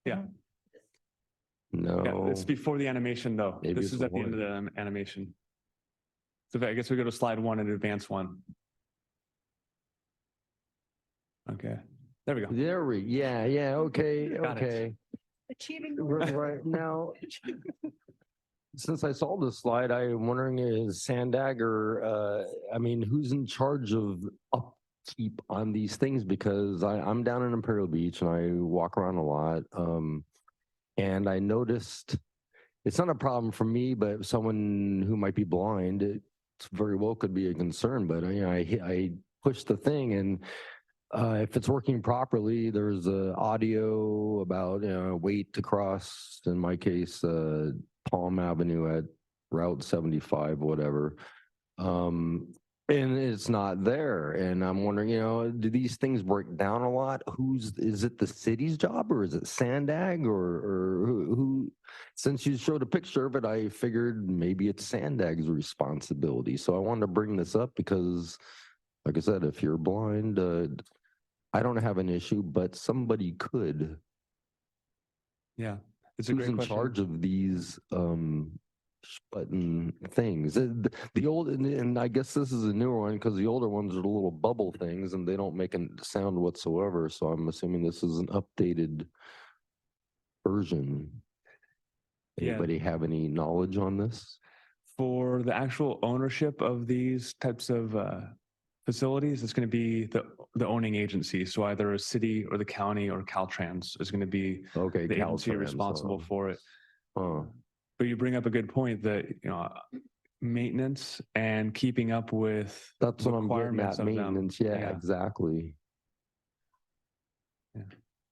Speaker 10: Yeah.
Speaker 12: No.
Speaker 10: Yeah, it's before the animation, though.
Speaker 12: Maybe
Speaker 10: this is at the end of the animation. So I guess we go to slide 1 and advance 1. Okay. There we go.
Speaker 12: Yeah. Okay. Okay.
Speaker 1: Achieving.
Speaker 12: Right now. Since I saw this slide, I'm wondering, is SANDAG or, who's in charge of upkeep on these things? Because I'm down in Imperial Beach and I walk around a lot. And I noticed it's not a problem for me, but someone who might be blind, it very well could be a concern. But I push the thing, and if it's working properly, there's audio about wait to cross, in my case, Palm Avenue at Route 75, whatever. And it's not there. And I'm wondering, do these things break down a lot? Is it the city's job, or is it SANDAG, or who? Since you showed a picture of it, I figured maybe it's SANDAG's responsibility. So I wanted to bring this up because, like I said, if you're blind, I don't have an issue, but somebody could.
Speaker 10: Yeah, it's a great question.
Speaker 12: Who's in charge of these button things? The old, and I guess this is a newer one because the older ones are the little bubble things and they don't make a sound whatsoever. So I'm assuming this is an updated version. Anybody have any knowledge on this?
Speaker 10: For the actual ownership of these types of facilities, it's going to be the owning agency. So either a city or the county or Caltrans is going to be
Speaker 12: Okay.
Speaker 10: the agency
Speaker 12: Caltrans,
Speaker 10: responsible for it.
Speaker 12: Oh,
Speaker 10: But you bring up a good point that, maintenance and keeping up with
Speaker 12: that's what I'm getting
Speaker 10: requirements
Speaker 12: at,
Speaker 10: of them.
Speaker 12: maintenance. Yeah, exactly.
Speaker 10: Yeah.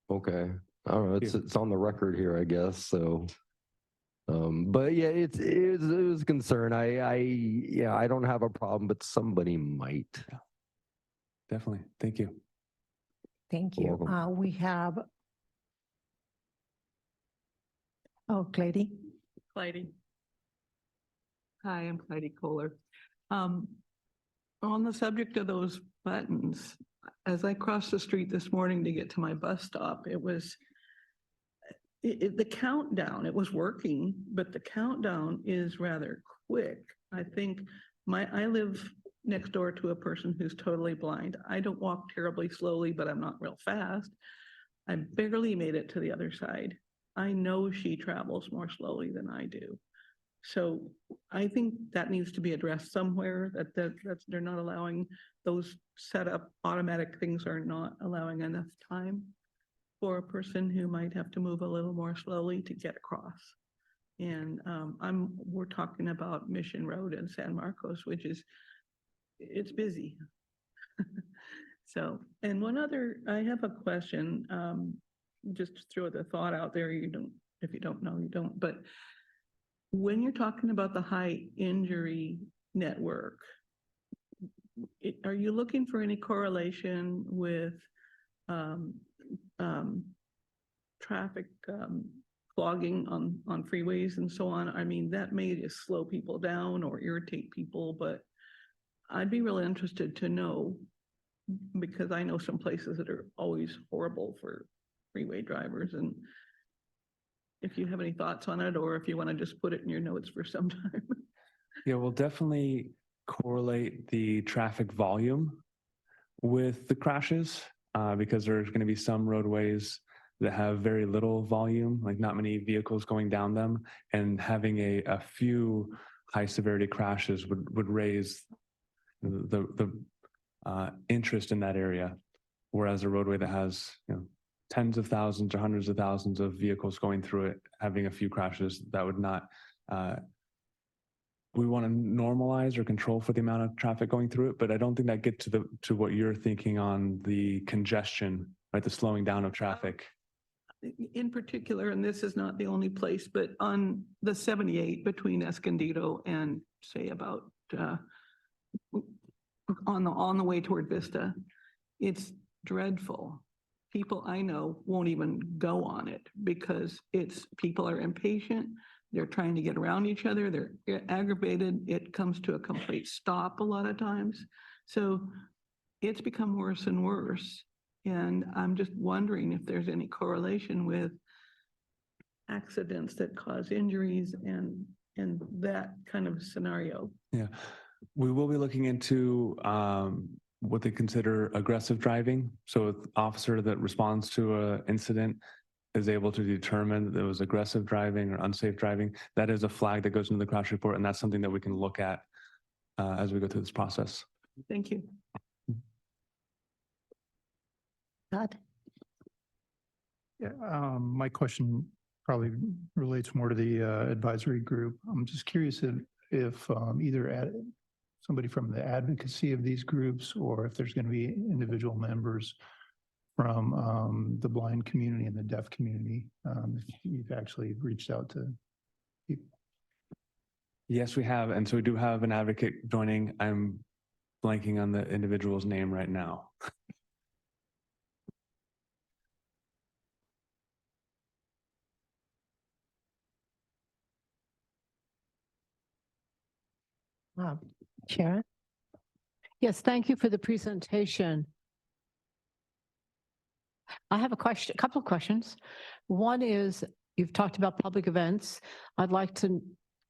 Speaker 12: Okay. I don't know.
Speaker 10: Thank you.
Speaker 12: It's on the record here, I guess. So, but yeah, it was a concern. I don't have a problem, but somebody might.
Speaker 10: Definitely. Thank you.
Speaker 1: Thank
Speaker 12: You're
Speaker 1: you.
Speaker 12: welcome.
Speaker 1: We have. Oh, Clady.
Speaker 13: Clyde. Hi, I'm Clyde Kohler. On the subject of those buttons, as I crossed the street this morning to get to my bus stop, it was the countdown, it was working, but the countdown is rather quick. I think I live next door to a person who's totally blind. I don't walk terribly slowly, but I'm not real fast. I barely made it to the other side. I know she travels more slowly than I do. So I think that needs to be addressed somewhere, that they're not allowing those set up automatic things are not allowing enough time for a person who might have to move a little more slowly to get across. And we're talking about Mission Road in San Marcos, which is, it's busy. So, and one other, I have a question, just to throw the thought out there, if you don't know, you don't, but when you're talking about the high injury network, are you looking for any correlation with traffic clogging on freeways and so on? I mean, that may just slow people down or irritate people, but I'd be really interested to know, because I know some places that are always horrible for freeway drivers, and if you have any thoughts on it, or if you want to just put it in your notes for some time.
Speaker 10: Yeah, we'll definitely correlate the traffic volume with the crashes, because there's going to be some roadways that have very little volume, like not many vehicles going down them, and having a few high severity crashes would raise the interest in that area. Whereas a roadway that has, tens of thousands or hundreds of thousands of vehicles going through it, having a few crashes, that would not, we want to normalize or control for the amount of traffic going through it, but I don't think that gets to what you're thinking on the congestion, right? The slowing down of traffic.
Speaker 13: In particular, and this is not the only place, but on the 78 between Escondido and say about on the way toward Vista, it's dreadful. People I know won't even go on it because people are impatient. They're trying to get around each other. They're aggravated. It comes to a complete stop a lot of times. So it's become worse and worse. And I'm just wondering if there's any correlation with accidents that cause injuries and that kind of scenario.
Speaker 10: Yeah, we will be looking into what they consider aggressive driving. So an officer that responds to an incident is able to determine that there was aggressive driving or unsafe driving. That is a flag that goes into the crash report, and that's something that we can look at as we go through this process.
Speaker 13: Thank you.
Speaker 1: Todd?
Speaker 14: Yeah, my question probably relates more to the advisory group. I'm just curious if either somebody from the advocacy of these groups, or if there's going to be individual members from the blind community and the deaf community, if you've actually reached out to people.
Speaker 10: Yes, we have. And so we do have an advocate joining. I'm blanking on the individual's name right now.
Speaker 1: Sharon?
Speaker 5: Yes, thank you for the presentation. I have a couple of questions. One is, you've talked about public events. I'd like to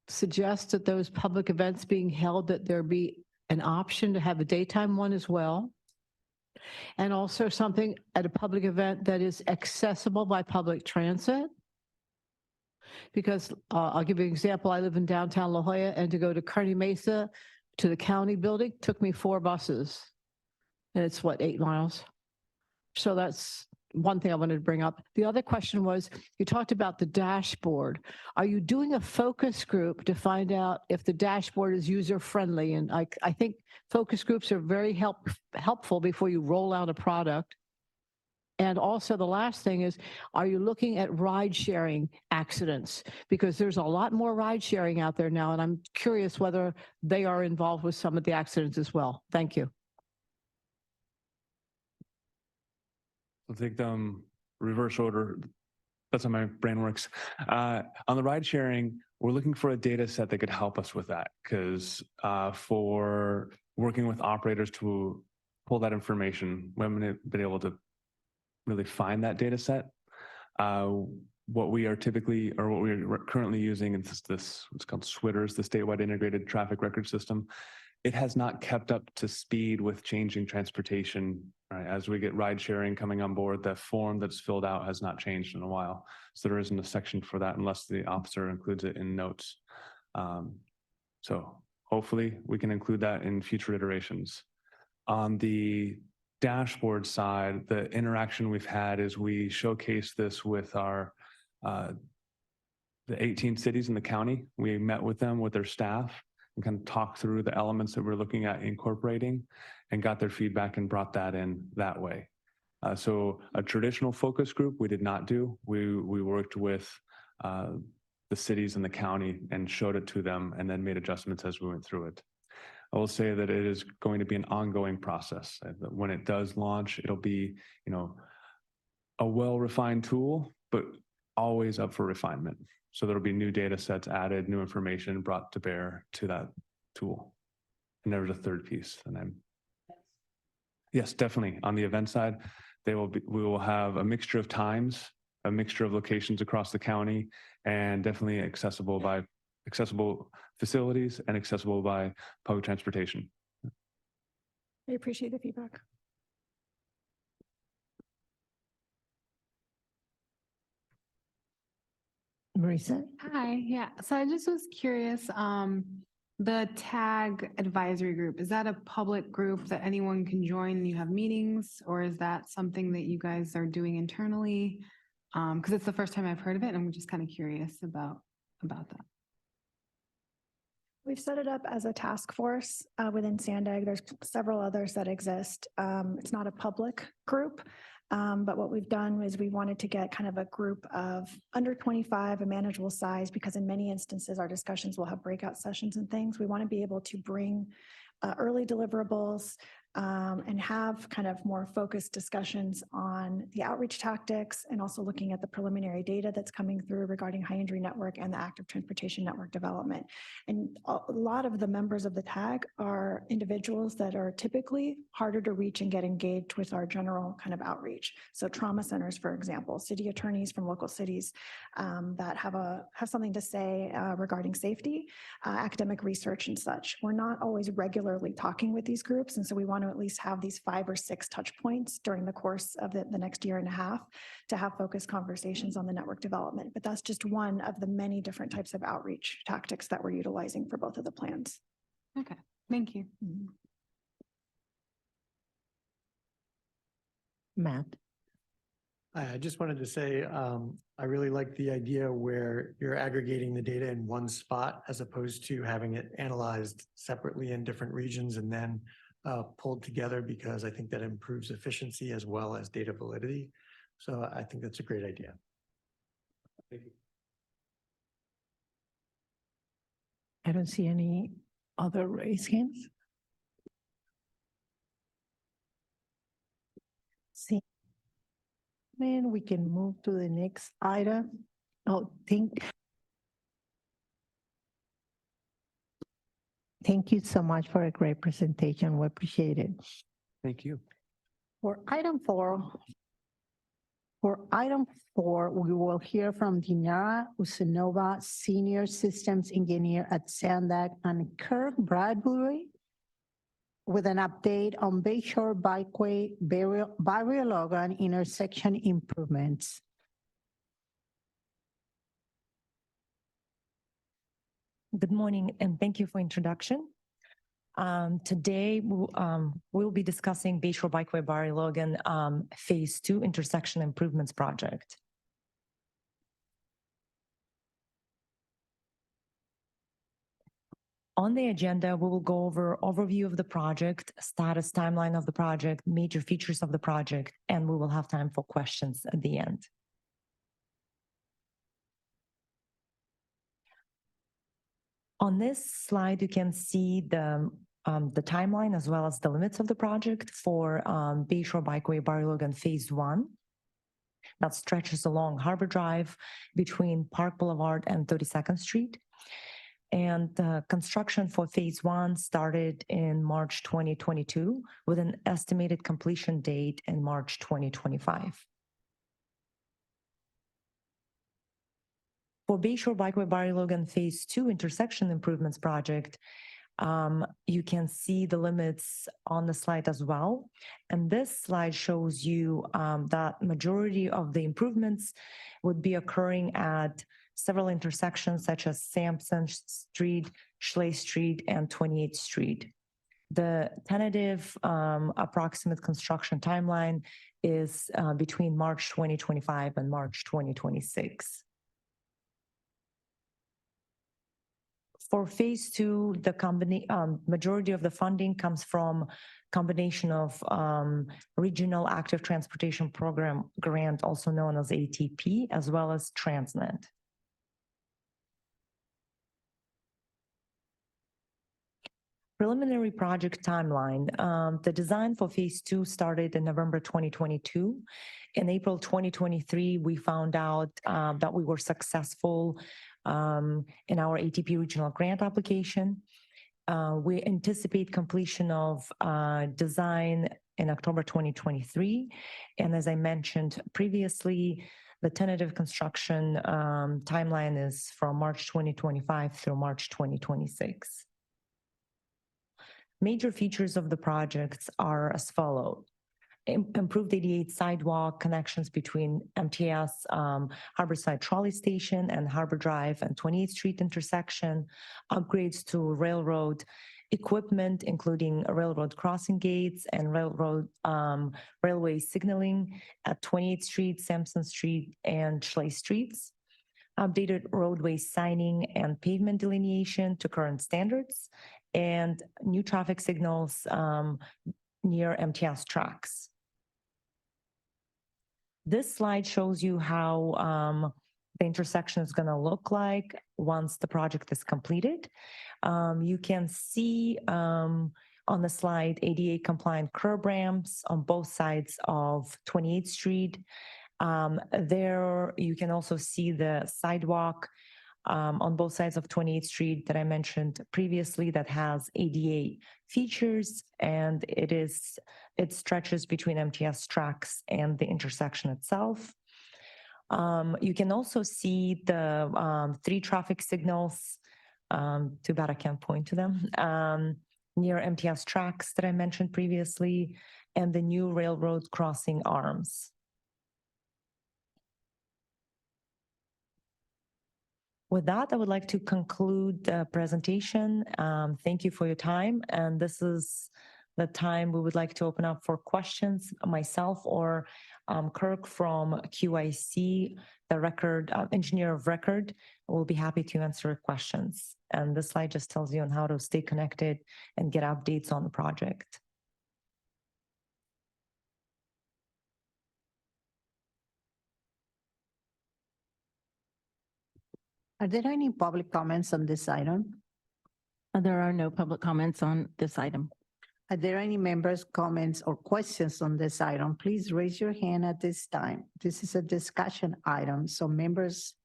Speaker 5: suggest that those public events being held, that there be an option to have a daytime one as well. And also something at a public event that is accessible by public transit. Because I'll give you an example. I live in downtown La Jolla, and to go to Kearny Mesa to the county building took me 4 buses. And it's what, 8 miles? So that's one thing I wanted to bring up. The other question was, you talked about the dashboard. Are you doing a focus group to find out if the dashboard is user-friendly? And I think focus groups are very helpful before you roll out a product. And also the last thing is, are you looking at ride sharing accidents? Because there's a lot more ride sharing out there now, and I'm curious whether they are involved with some of the accidents as well. Thank you.
Speaker 10: I'll take them reverse order. That's how my brain works. On the ride sharing, we're looking for a data set that could help us with that, because for working with operators to pull that information, we haven't been able to really find that data set. What we are typically, or what we're currently using is this, what's called SWITRS, the Statewide Integrated Traffic Record System. It has not kept up to speed with changing transportation. Right? As we get ride sharing coming on board, the form that's filled out has not changed in a while. So there isn't a section for that unless the officer includes it in notes. So hopefully we can include that in future iterations. On the dashboard side, the interaction we've had is we showcase this with our the 18 cities in the county. We met with them, with their staff, and kind of talked through the elements that we're looking at incorporating and got their feedback and brought that in that way. So a traditional focus group we did not do. We worked with the cities in the county and showed it to them and then made adjustments as we went through it. I will say that it is going to be an ongoing process. When it does launch, it'll be, you know, a well-refined tool, but always up for refinement. So there'll be new data sets added, new information brought to bear to that tool. And there was a third piece, and yes, definitely on the event side, we will have a mixture of times, a mixture of locations across the county, and definitely accessible facilities and accessible by public transportation.
Speaker 11: I appreciate the feedback.
Speaker 1: Marisa?
Speaker 15: Hi, yeah. So I just was curious, the TAG advisory group, is that a public group that anyone can join and you have meetings, or is that something that you guys are doing internally? Because it's the first time I've heard of it, and I'm just kind of curious about that.
Speaker 11: We've set it up as a task force within SANDAG. There's several others that exist. It's not a public group, but what we've done is we wanted to get kind of a group of under 25, a manageable size, because in many instances, our discussions will have breakout sessions and things. We want to be able to bring early deliverables and have kind of more focused discussions on the outreach tactics, and also looking at the preliminary data that's coming through regarding high injury network and the active transportation network development. And a lot of the members of the TAG are individuals that are typically harder to reach and get engaged with our general kind of outreach. So trauma centers, for example, city attorneys from local cities that have something to say regarding safety, academic research and such. We're not always regularly talking with these groups, and so we want to at least have these 5 or 6 touch points during the course of the next year and a half to have focused conversations on the network development. But that's just one of the many different types of outreach tactics that we're utilizing for both of the plans.
Speaker 15: Okay, thank you.
Speaker 1: Matt?
Speaker 16: I just wanted to say, I really like the idea where you're aggregating the data in one spot as opposed to having it analyzed separately in different regions and then pulled together, because I think that improves efficiency as well as data validity. So I think that's a great idea.
Speaker 10: Thank you.
Speaker 1: I don't see any other raised hands. See, then we can move to the next item. Oh, Thank you so much for a great presentation. We appreciate it.
Speaker 10: Thank you.
Speaker 1: For item 4, we will hear from Dinara Usanova, Senior Systems Engineer at SANDAG, and Kirk Bradbury with an update on Bayshore Bikeway Barrio Logan intersection improvements.
Speaker 17: Good morning, and thank you for introduction. Today, we'll be discussing Bayshore Bikeway Barry Logan Phase 2 Intersection Improvements Project. On the agenda, we will go over overview of the project, status timeline of the project, major features of the project, and we will have time for questions at the end. On this slide, you can see the timeline as well as the limits of the project for Bayshore Bikeway Barry Logan Phase 1. That stretches along Harbor Drive between Park Boulevard and 32nd Street. And construction for Phase 1 started in March 2022 with an estimated completion date in March 2025. For Bayshore Bikeway Barry Logan Phase 2 Intersection Improvements Project, you can see the limits on the slide as well. And this slide shows you that majority of the improvements would be occurring at several intersections such as Sampson Street, Schley Street, and 28th Street. The tentative approximate construction timeline is between March 2025 and March 2026. For Phase 2, the majority of the funding comes from combination of Regional Active Transportation Program grant, also known as ATP, as well as Transnet. Preliminary project timeline. The design for Phase 2 started in November 2022. In April 2023, we found out that we were successful in our ATP regional grant application. We anticipate completion of design in October 2023. And as I mentioned previously, the tentative construction timeline is from March 2025 through March 2026. Major features of the projects are as follows. Improved 88 sidewalk connections between MTS Harborside Trolley Station and Harbor Drive and 28th Street intersection, upgrades to railroad equipment, including railroad crossing gates and railway signaling at 28th Street, Sampson Street, and Schley Streets, updated roadway signing and pavement delineation to current standards, and new traffic signals near MTS tracks. This slide shows you how the intersection is going to look like once the project is completed. You can see on the slide ADA compliant curb ramps on both sides of 28th Street. There you can also see the sidewalk on both sides of 28th Street that I mentioned previously that has ADA features, and it stretches between MTS tracks and the intersection itself. You can also see the 3 traffic signals, too bad I can't point to them, near MTS tracks that I mentioned previously, and the new railroad crossing arms. With that, I would like to conclude the presentation. Thank you for your time. And this is the time we would like to open up for questions. Myself or Kirk from QIC, the engineer of record, will be happy to answer questions. And this slide just tells you on how to stay connected and get updates on the project.
Speaker 1: Are there any public comments on this item?
Speaker 3: There are no public comments on this item.
Speaker 1: Are there any members' comments or questions on this item? Please raise your hand at this time. This is a discussion item, so members.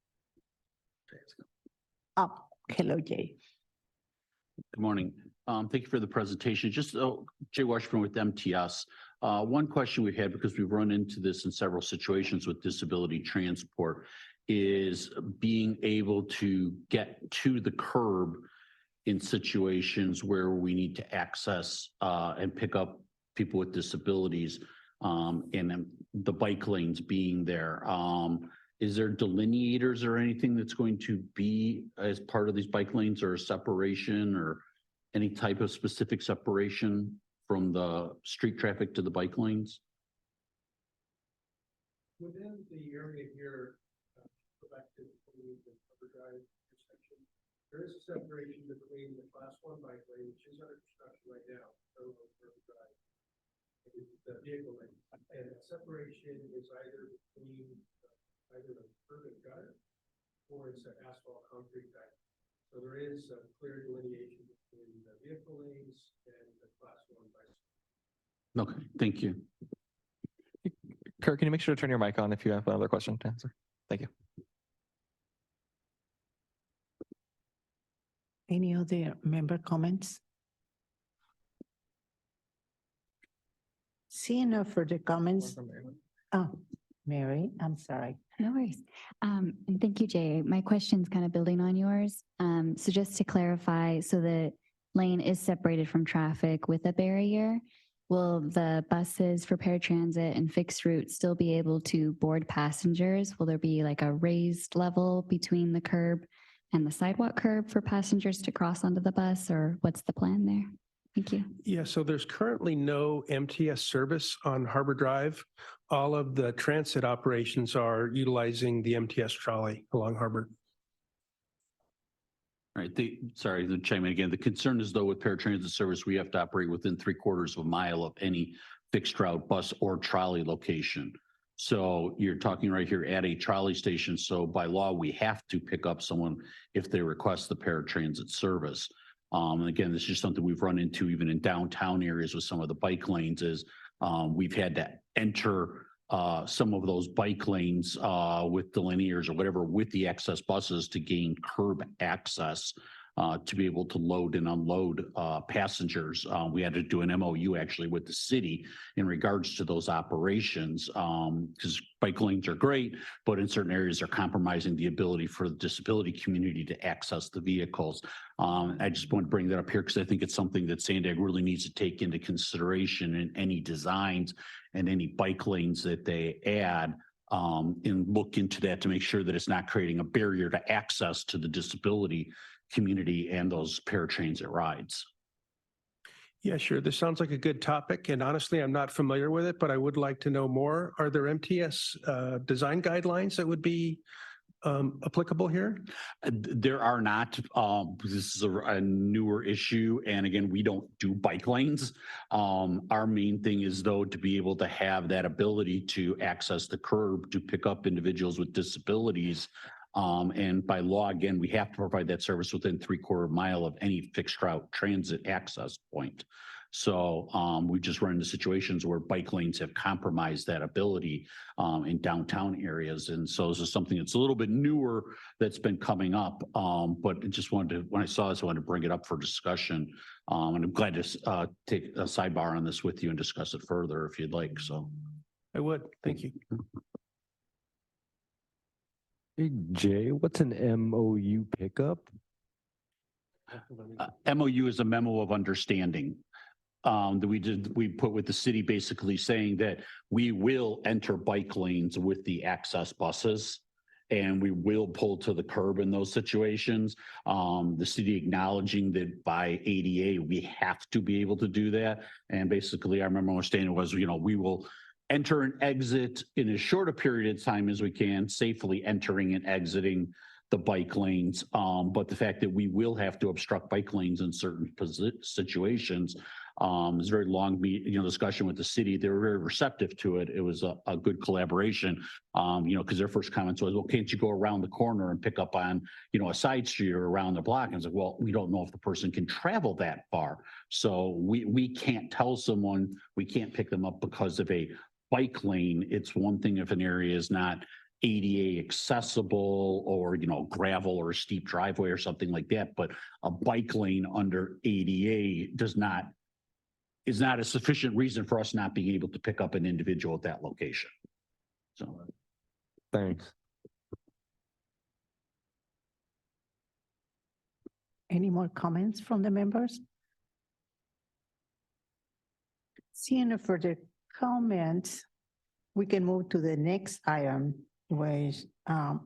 Speaker 1: Hello, Jay.
Speaker 8: Good morning. Thank you for the presentation. Just Jay Washburn with MTS. One question we've had, because we've run into this in several situations with disability transport, is being able to get to the curb in situations where we need to access and pick up people with disabilities, and the bike lanes being there. Is there delineators or anything that's going to be as part of these bike lanes, or a separation, or Any type of specific separation from the street traffic to the bike lanes?
Speaker 18: Within the area here, go back to the cover drive intersection, there is a separation between the class 1 bike lane, which is under construction right now, so cover drive, and the vehicle lane. And the separation is either between either the curb and gutter or it's an asphalt concrete type. So there is a clear delineation between the vehicle lanes and the class 1 bike.
Speaker 8: Okay, thank you.
Speaker 4: Kurt, can you make sure to turn your mic on if you have another question to answer? Thank you.
Speaker 1: Any other member comments? Seeing no further comments. Oh, Mary, I'm sorry.
Speaker 6: No worries. And thank you, Jay. My question's kind of building on yours. So just to clarify, so the lane is separated from traffic with a barrier. Will the buses for paratransit and fixed route still be able to board passengers? Will there be like a raised level between the curb and the sidewalk curb for passengers to cross onto the bus, or what's the plan there? Thank you.
Speaker 18: Yeah, so there's currently no MTS service on Harbor Drive. All of the transit operations are utilizing the MTS trolley along Harbor.
Speaker 8: All right, sorry to chime in again. The concern is though with paratransit service, we have to operate within 3/4 of a mile of any fixed route bus or trolley location. So you're talking right here at a trolley station. So by law, we have to pick up someone if they request the paratransit service. And again, this is something we've run into even in downtown areas with some of the bike lanes is we've had to enter some of those bike lanes with delineators or whatever with the access buses to gain curb access to be able to load and unload passengers. We had to do an MOU actually with the city in regards to those operations because bike lanes are great, but in certain areas they're compromising the ability for the disability community to access the vehicles. I just want to bring that up here because I think it's something that SANDAG really needs to take into consideration in any designs and any bike lanes that they add and look into that to make sure that it's not creating a barrier to access to the disability community and those paratransit rides.
Speaker 18: Yeah, sure. This sounds like a good topic. And honestly, I'm not familiar with it, but I would like to know more. Are there MTS design guidelines that would be applicable here?
Speaker 8: There are not. This is a newer issue. And again, we don't do bike lanes. Our main thing is though to be able to have that ability to access the curb to pick up individuals with disabilities. And by law, again, we have to provide that service within 3/4 mile of any fixed route transit access point. So we just run into situations where bike lanes have compromised that ability in downtown areas. And so this is something that's a little bit newer that's been coming up. But I just wanted to, when I saw this, I wanted to bring it up for discussion. And I'm glad to take a sidebar on this with you and discuss it further if you'd like. So
Speaker 18: I would. Thank you.
Speaker 12: Hey, Jay, what's an MOU pickup?
Speaker 8: MOU is a memo of understanding that we put with the city basically saying that we will enter bike lanes with the access buses and we will pull to the curb in those situations. The city acknowledging that by ADA, we have to be able to do that. And basically our memo understanding was, you know, we will enter and exit in as short a period of time as we can, safely entering and exiting the bike lanes. But the fact that we will have to obstruct bike lanes in certain situations is very long discussion with the city. They were very receptive to it. It was a good collaboration, because their first comments was, well, can't you go around the corner and pick up on, a side street or around the block? And I was like, well, we don't know if the person can travel that far. So we can't tell someone we can't pick them up because of a bike lane. It's one thing if an area is not ADA accessible or, gravel or a steep driveway or something like that, but a bike lane under ADA is not a sufficient reason for us not being able to pick up an individual at that location. So
Speaker 12: thanks.
Speaker 1: Any more comments from the members? Seeing no further comments, we can move to the next item Which,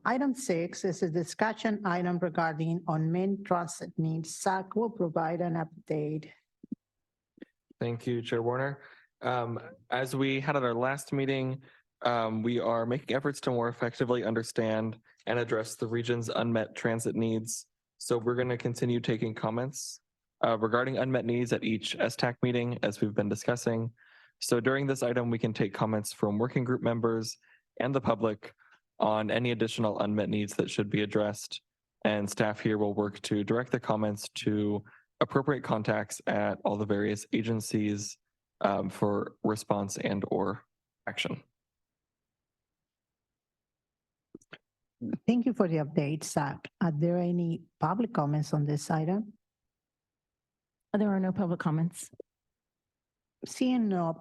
Speaker 1: item 6 is a discussion item regarding unmet trusted needs. SAC will provide an update.
Speaker 4: Thank you, Chair Warner. As we had at our last meeting, we are making efforts to more effectively understand and address the region's unmet transit needs. So we're going to continue taking comments regarding unmet needs at each STAC meeting, as we've been discussing. So during this item, we can take comments from working group members and the public on any additional unmet needs that should be addressed. And staff here will work to direct the comments to appropriate contacts at all the various agencies for response and or action.
Speaker 1: Thank you for the update, SAC. Are there any public comments on this item?
Speaker 3: There are no public comments.
Speaker 1: Seeing no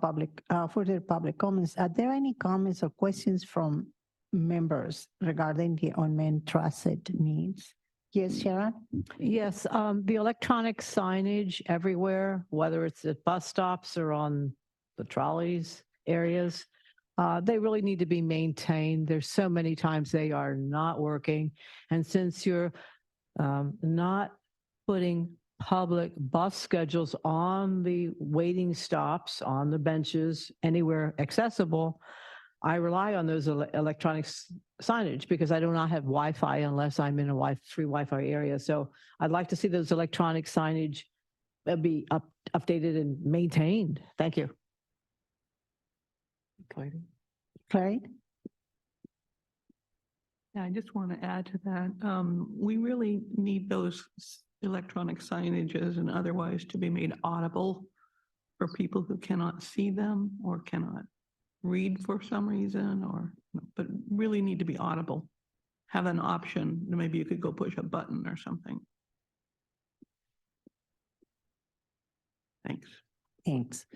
Speaker 1: further public comments, are there any comments or questions from members regarding the unmet trusted needs? Yes, Sharon?
Speaker 5: Yes, the electronic signage everywhere, whether it's at bus stops or on the trolleys areas, they really need to be maintained. There's so many times they are not working. And since you're not putting public bus schedules on the waiting stops, on the benches, anywhere accessible, I rely on those electronic signage because I do not have Wi-Fi unless I'm in a free Wi-Fi area. So I'd like to see those electronic signage be updated and maintained. Thank you.
Speaker 1: Clary?
Speaker 13: Yeah, I just want to add to that. We really need those electronic signages and otherwise to be made audible for people who cannot see them or cannot read for some reason, but really need to be audible. Have an option. Maybe you could go push a button or something. Thanks.
Speaker 1: Thanks.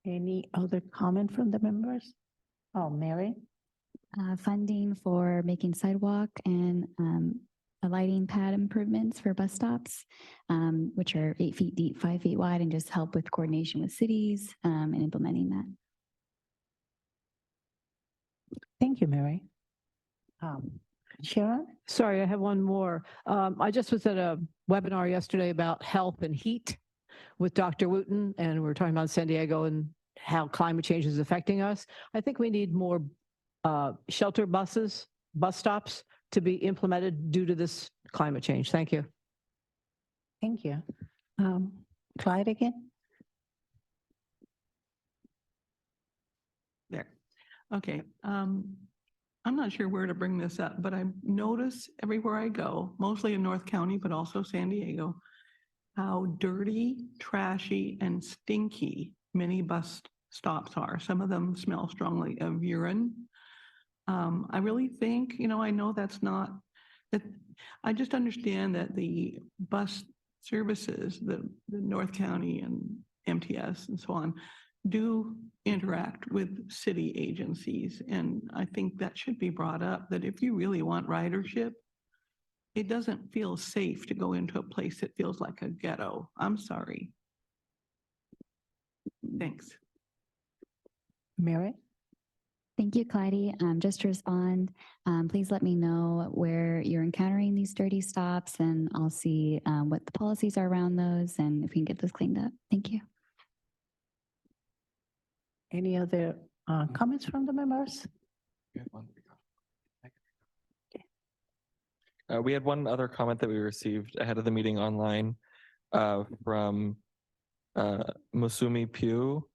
Speaker 1: Any other comment from the members? Oh, Mary?
Speaker 6: Funding for making sidewalk and a lighting pad improvements for bus stops, which are 8 feet deep, 5 feet wide, and just help with coordination with cities and implementing that.
Speaker 1: Thank you, Mary. Sharon?
Speaker 5: Sorry, I have one more. I just was at a webinar yesterday about health and heat with Dr. Wooten, and we were talking about San Diego and how climate change is affecting us. I think we need more shelter bus stops to be implemented due to this climate change. Thank you.
Speaker 1: Thank you. Clyde again?
Speaker 13: There. Okay. I'm not sure where to bring this up, but I notice everywhere I go, mostly in North County, but also San Diego, how dirty, trashy, and stinky many bus stops are. Some of them smell strongly of urine. I really think, I know that's not, that I just understand that the bus services, the North County and MTS and so on, do interact with city agencies. And I think that should be brought up, that if you really want ridership, it doesn't feel safe to go into a place that feels like a ghetto. I'm sorry. Thanks.
Speaker 1: Mary?
Speaker 6: Thank you, Clyde. Just to respond, please let me know where you're encountering these dirty stops, and I'll see what the policies are around those and if we can get those cleaned up. Thank you.
Speaker 1: Any other comments from the members?
Speaker 4: We had one other comment that we received ahead of the meeting online from Musumi Pugh,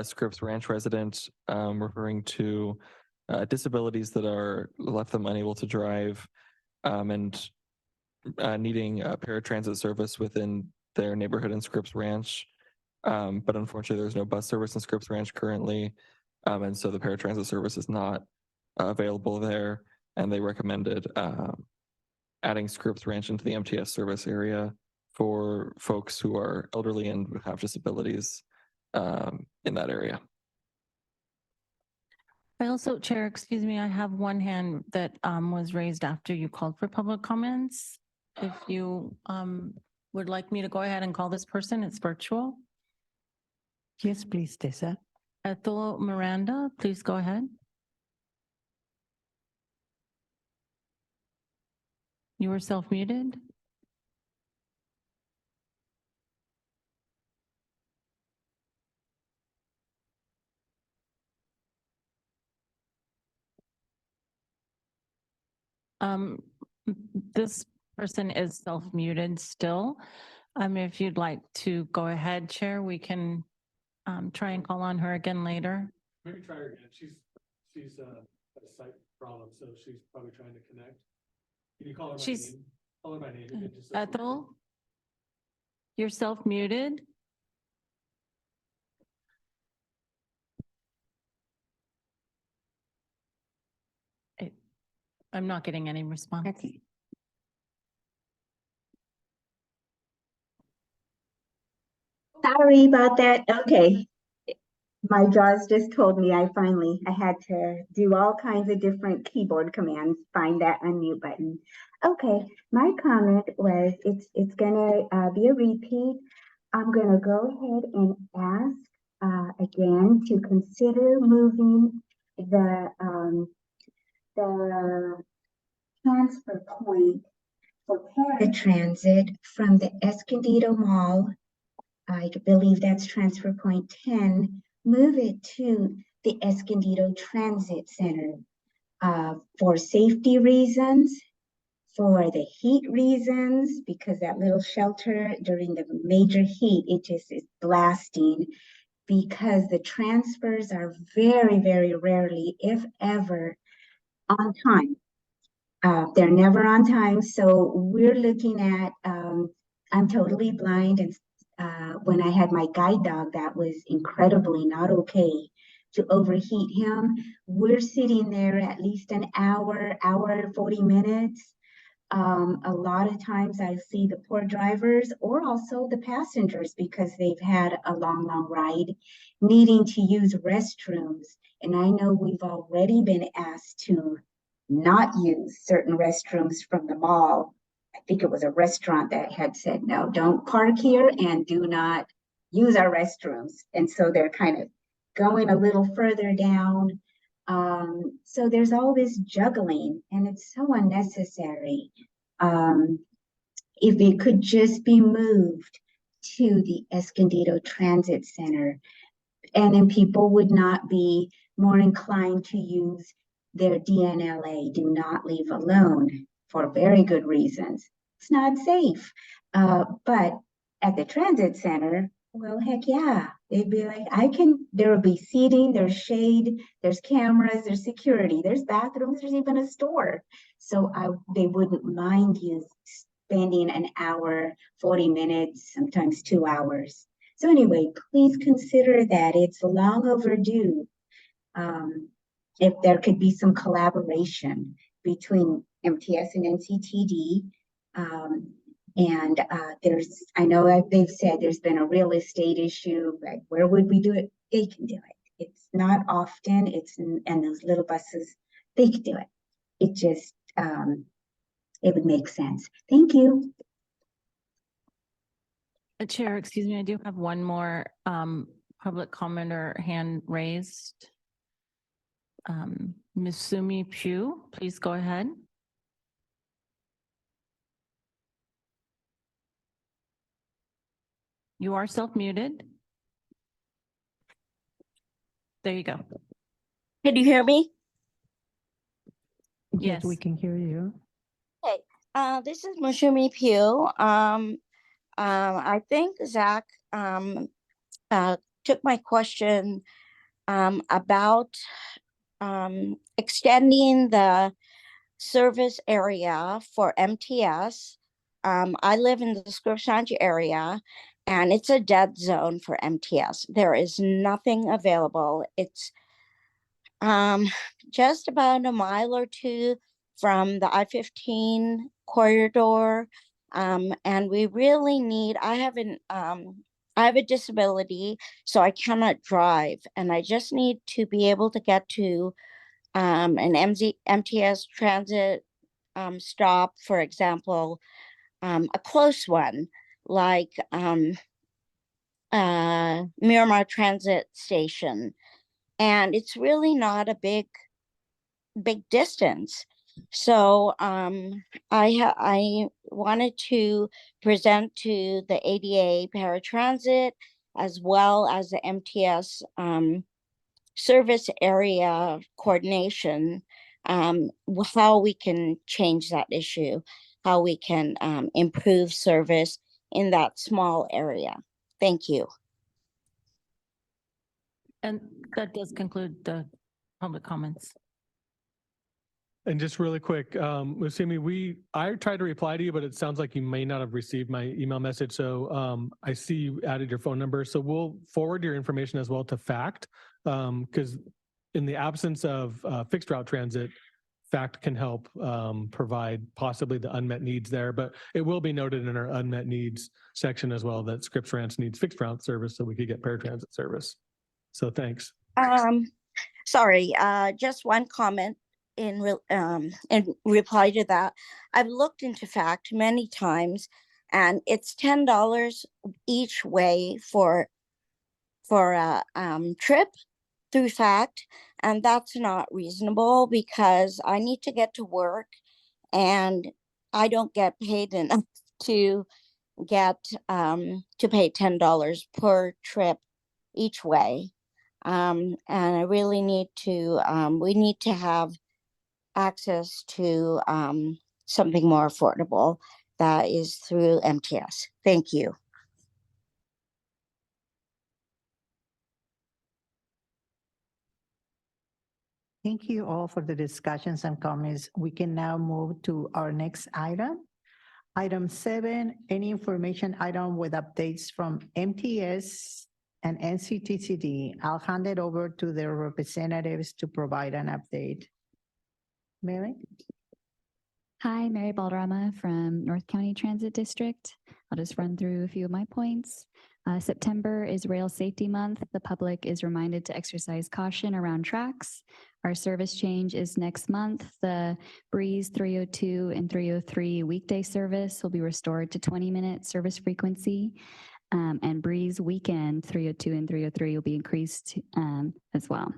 Speaker 4: Scripps Ranch resident, referring to disabilities that are left them unable to drive and needing a paratransit service within their neighborhood in Scripps Ranch. But unfortunately, there's no bus service in Scripps Ranch currently. And so the paratransit service is not available there. And they recommended adding Scripps Ranch into the MTS service area for folks who are elderly and have disabilities in that area.
Speaker 3: I also, Chair, excuse me, I have one hand that was raised after you called for public comments. If you would like me to go ahead and call this person, it's virtual.
Speaker 1: Yes, please, Tessa.
Speaker 3: Ethel Miranda, please go ahead. You were self-muted? This person is self-muted still. If you'd like to go ahead, Chair, we can try and call on her again later.
Speaker 9: Maybe try her again. She's had a site problem, so she's probably trying to connect. Can you call her by
Speaker 3: She's-
Speaker 9: name? Call her by name. again, just so-
Speaker 3: Ethel, you're self-muted? I'm not getting any response.
Speaker 19: Sorry about that. Okay. My JAWS just told me I had to do all kinds of different keyboard commands, find that unmute button. Okay, my comment was it's gonna be a repeat. I'm gonna go ahead and ask again to consider moving the transfer point for paratransit from the Escondido Mall, I believe that's transfer point 10, move it to the Escondido Transit Center for safety reasons, for the heat reasons, because that little shelter during the major heat, it just is blasting, because the transfers are very, very rarely, if ever, on time. They're never on time. So we're looking at, I'm totally blind. And when I had my guide dog, that was incredibly not okay to overheat him. We're sitting there at least an hour, 40 minutes. A lot of times I see the poor drivers or also the passengers, because they've had a long, long ride, needing to use restrooms. And I know we've already been asked to not use certain restrooms from the mall. I think it was a restaurant that had said, no, don't park here and do not use our restrooms. And so they're kind of going a little further down. So there's all this juggling, and it's so unnecessary. If it could just be moved to the Escondido Transit Center, and then people would not be more inclined to use their DNLA, do not leave alone, for very good reasons. It's not safe. But at the transit center, well, heck yeah. They'd be like, there will be seating, there's shade, there's cameras, there's security, there's bathrooms, there's even a store. So they wouldn't mind you spending an hour, 40 minutes, sometimes 2 hours. So anyway, please consider that. It's long overdue. If there could be some collaboration between MTS and NCTD. I know they've said there's been a real estate issue, like where would we do it? They can do it. It's not often, and those little buses, they can do it. It just, it would make sense. Thank you.
Speaker 3: Chair, excuse me, I do have one more public comment or hand raised. Ms. Sumi Pugh, please go ahead. You are self-muted. There you go.
Speaker 20: Can you hear me?
Speaker 3: Yes,
Speaker 5: we can hear you.
Speaker 20: Hey, this is Mushumi Pugh. I think Zach took my question about extending the service area for MTS. I live in the Scripps-Sanji area, and it's a dead zone for MTS. There is nothing available. It's just about a mile or two from the I-15 corridor. And we really need, I have a disability, so I cannot drive, and I just need to be able to get to an MTS transit stop, for example, a close one, like Miramar Transit Station. And it's really not a big distance. So I wanted to present to the ADA paratransit as well as the MTS service area coordination, how we can change that issue, how we can improve service in that small area. Thank you.
Speaker 3: And that does conclude the public comments.
Speaker 9: And just really quick, Musimi, I tried to reply to you, but it sounds like you may not have received my email message. So I see you added your phone number. So we'll forward your information as well to FACT, because in the absence of fixed route transit, FACT can help provide possibly the unmet needs there, but it will be noted in our unmet needs section as well that Scripps Ranch needs fixed route service so we could get paratransit service. So thanks.
Speaker 20: Sorry, just one comment in reply to that. I've looked into FACT many times, and it's $10 each way for a trip through FACT, and that's not reasonable because I need to get to work, and I don't get paid enough to get to pay $10 per trip each way. And I really need to, we need to have access to something more affordable that is through MTS. Thank you.
Speaker 1: Thank you all for the discussions and comments. We can now move to our next item. Item 7, any information item with updates from MTS and NCTCD. I'll hand it over to their representatives to provide an update. Mary?
Speaker 6: Hi, Mary Balderrama from North County Transit District. I'll just run through a few of my points. September is Rail Safety Month. The public is reminded to exercise caution around tracks. Our service change is next month. The Breeze 302 and 303 weekday service will be restored to 20-minute service frequency. And Breeze Weekend 302 and 303 will be increased as well.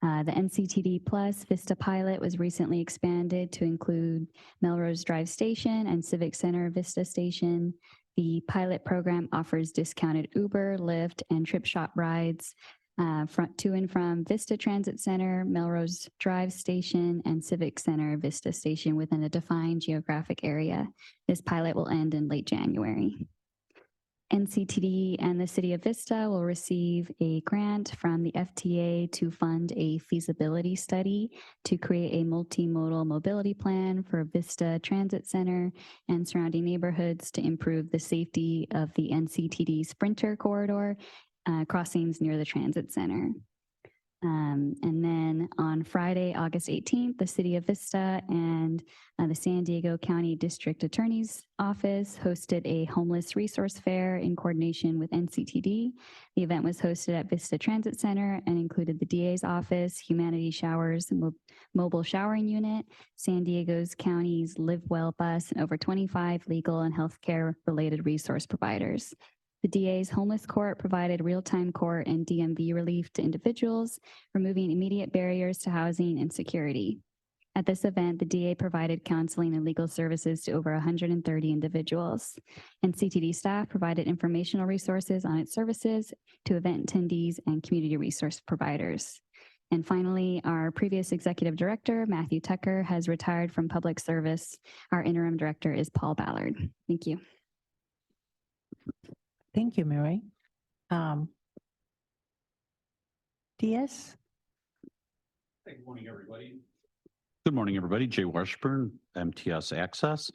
Speaker 6: The NCTD Plus Vista pilot was recently expanded to include Melrose Drive Station and Civic Center Vista Station. The pilot program offers discounted Uber, Lyft, and trip shop rides to and from Vista Transit Center, Melrose Drive Station, and Civic Center Vista Station within a defined geographic area. This pilot will end in late January. NCTD and the City of Vista will receive a grant from the FTA to fund a feasibility study to create a multimodal mobility plan for Vista Transit Center and surrounding neighborhoods to improve the safety of the NCTD Sprinter corridor crossings near the transit center. And then on Friday, August 18th, the City of Vista and the San Diego County District Attorney's Office hosted a homeless resource fair in coordination with NCTD. The event was hosted at Vista Transit Center and included the DA's office, Humanity Showers, mobile showering unit, San Diego's County's Live Well bus, and over 25 legal and healthcare related resource providers. The DA's homeless court provided real-time court and DMV relief to individuals, removing immediate barriers to housing and security. At this event, the DA provided counseling and legal services to over 130 individuals. And CTD staff provided informational resources on its services to event attendees and community resource providers. And finally, our previous executive director, Matthew Tucker, has retired from public service. Our interim director is Paul Ballard. Thank you.
Speaker 1: Thank you, Mary. DS?
Speaker 8: Good morning, everybody. Good morning, everybody. Jay Washburn, MTS Access.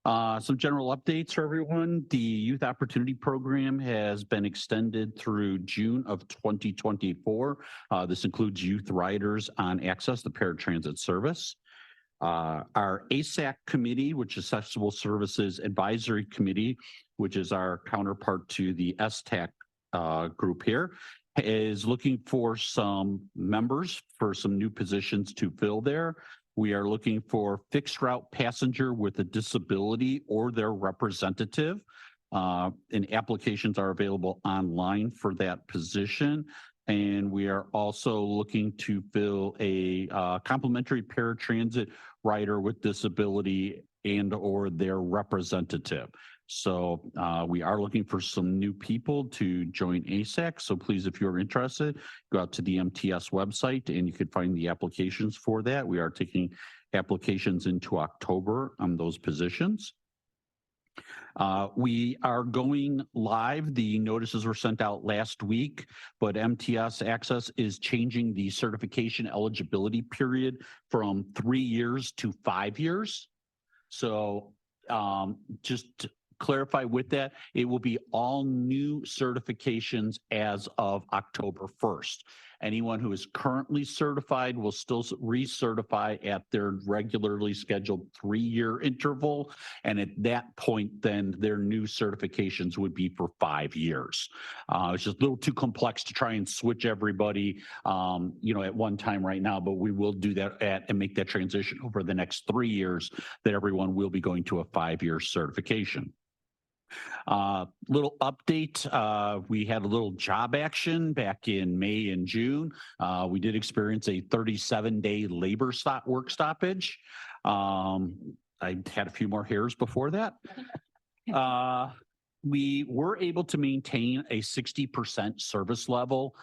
Speaker 8: Some general updates for everyone. The Youth Opportunity Program has been extended through June of 2024. This includes youth riders on Access, the paratransit service. Our ASAC committee, which is Accessible Services Advisory Committee, which is our counterpart to the SSTAC group here, is looking for some members for some new positions to fill there. We are looking for fixed route passenger with a disability or their representative. And applications are available online for that position. And we are also looking to fill a complimentary paratransit rider with disability and or their representative. So we are looking for some new people to join ASAC. So please, if you're interested, go out to the MTS website and you can find the applications for that. We are taking applications into October on those positions. We are going live. The notices were sent out last week, but MTS Access is changing the certification eligibility period from 3 years to 5 years. So just to clarify with that, it will be all new certifications as of October 1st. Anyone who is currently certified will still recertify at their regularly scheduled 3-year interval. And at that point, then their new certifications would be for 5 years. It's just a little too complex to try and switch everybody, at one time right now, but we will do that and make that transition over the next 3 years that everyone will be going to a 5-year certification. Little update, we had a little job action back in May and June. We did experience a 37-day labor work stoppage. I had a few more hairs before that. We were able to maintain a 60% service level,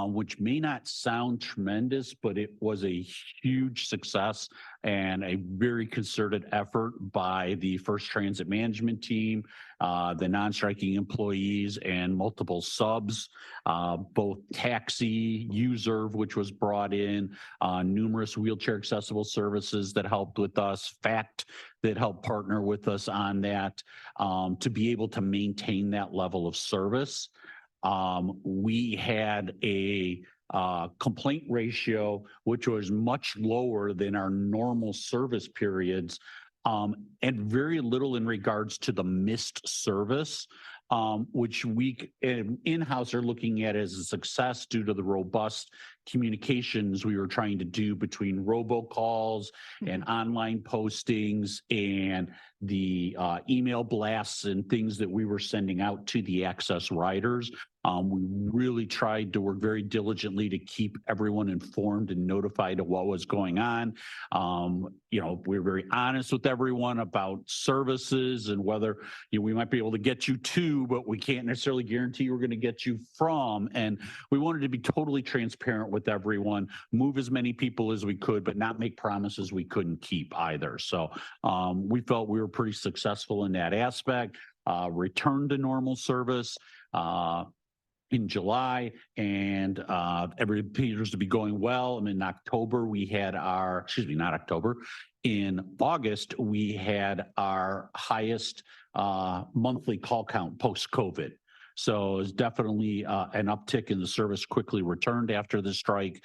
Speaker 8: which may not sound tremendous, but it was a huge success and a very concerted effort by the First Transit Management team, the non-striking employees, and multiple subs, both taxi, U-Serve, which was brought in, numerous wheelchair accessible services that helped with us, FACT that helped partner with us on that, to be able to maintain that level of service. We had a complaint ratio, which was much lower than our normal service periods, and very little in regards to the missed service, which we in-house are looking at as a success due to the robust communications we were trying to do between robocalls and online postings and the email blasts and things that we were sending out to the access riders. We really tried to work very diligently to keep everyone informed and notified of what was going on. We're very honest with everyone about services and whether we might be able to get you to, but we can't necessarily guarantee we're going to get you from. And we wanted to be totally transparent with everyone, move as many people as we could, but not make promises we couldn't keep either. So we felt we were pretty successful in that aspect, returned to normal service in July, and everything appears to be going well. I mean, in October, we had in August, we had our highest monthly call count post-COVID. So it's definitely an uptick in the service quickly returned after the strike.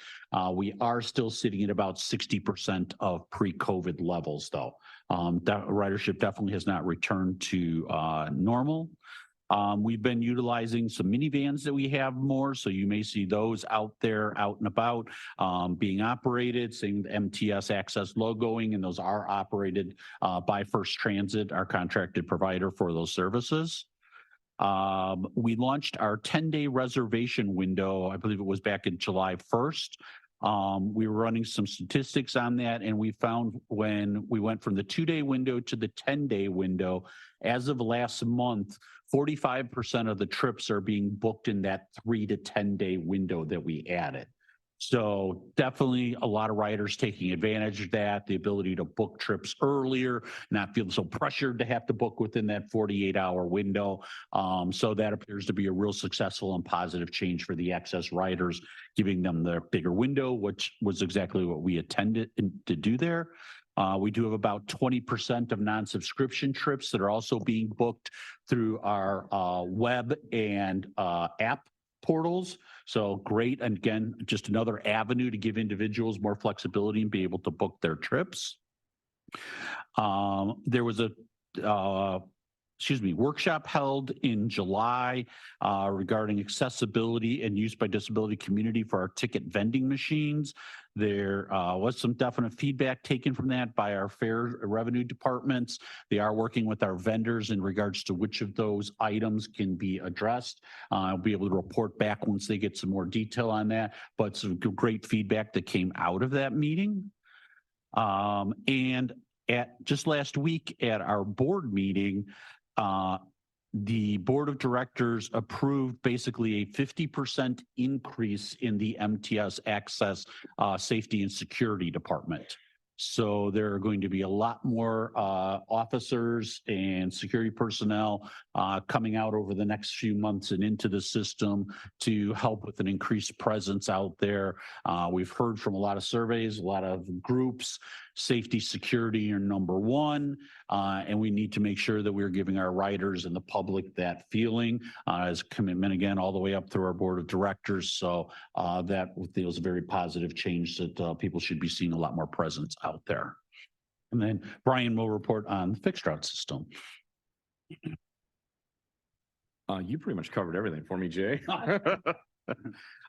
Speaker 8: We are still sitting at about 60% of pre-COVID levels, though. That ridership definitely has not returned to normal. We've been utilizing some minivans that we have more, so you may see those out there, out and about, being operated, same with MTS Access logoing, and those are operated by First Transit, our contracted provider for those services. We launched our 10-day reservation window, I believe it was back in July 1st. We were running some statistics on that, and we found when we went from the 2-day window to the 10-day window, as of last month, 45% of the trips are being booked in that 3 to 10-day window that we added. So definitely a lot of riders taking advantage of that, the ability to book trips earlier, not feel so pressured to have to book within that 48-hour window. So that appears to be a real successful and positive change for the access riders, giving them the bigger window, which was exactly what we intended to do there. We do have about 20% of non-subscription trips that are also being booked through our web and app portals. So great. And again, just another avenue to give individuals more flexibility and be able to book their trips. There was a workshop held in July regarding accessibility and use by disability community for our ticket vending machines. There was some definite feedback taken from that by our fair revenue departments. They are working with our vendors in regards to which of those items can be addressed. I'll be able to report back once they get some more detail on that, but some great feedback that came out of that meeting. And at just last week at our board meeting, the board of directors approved basically a 50% increase in the MTS Access Safety and Security Department. So there are going to be a lot more officers and security personnel coming out over the next few months and into the system to help with an increased presence out there. We've heard from a lot of surveys, a lot of groups, safety, security are number one, and we need to make sure that we're giving our riders and the public that feeling as a commitment again all the way up through our board of directors. So that feels a very positive change that people should be seeing a lot more presence out there. And then Brian will report on the fixed route system.
Speaker 21: You pretty much covered everything for me, Jay.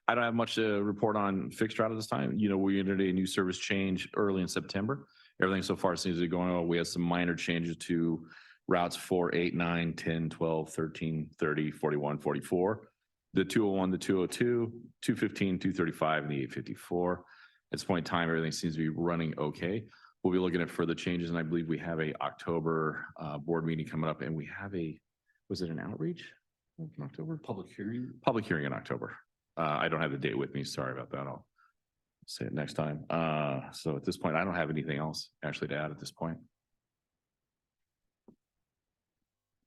Speaker 21: I don't have much to report on fixed route at this time. You know, we entered a new service change early in September. Everything so far seems to be going well. We have some minor changes to routes 4, 8, 9, 10, 12, 13, 30, 41, 44. The 201, the 202, 215, 235, and the 854. At this point in time, everything seems to be running okay. We'll be looking at further changes, and I believe we have a October board meeting coming up, and we have a, was it an outreach in October?
Speaker 8: Public hearing.
Speaker 21: Public hearing in October. I don't have the date with me. Sorry about that. I'll say it next time. So at this point, I don't have anything else actually to add at this point.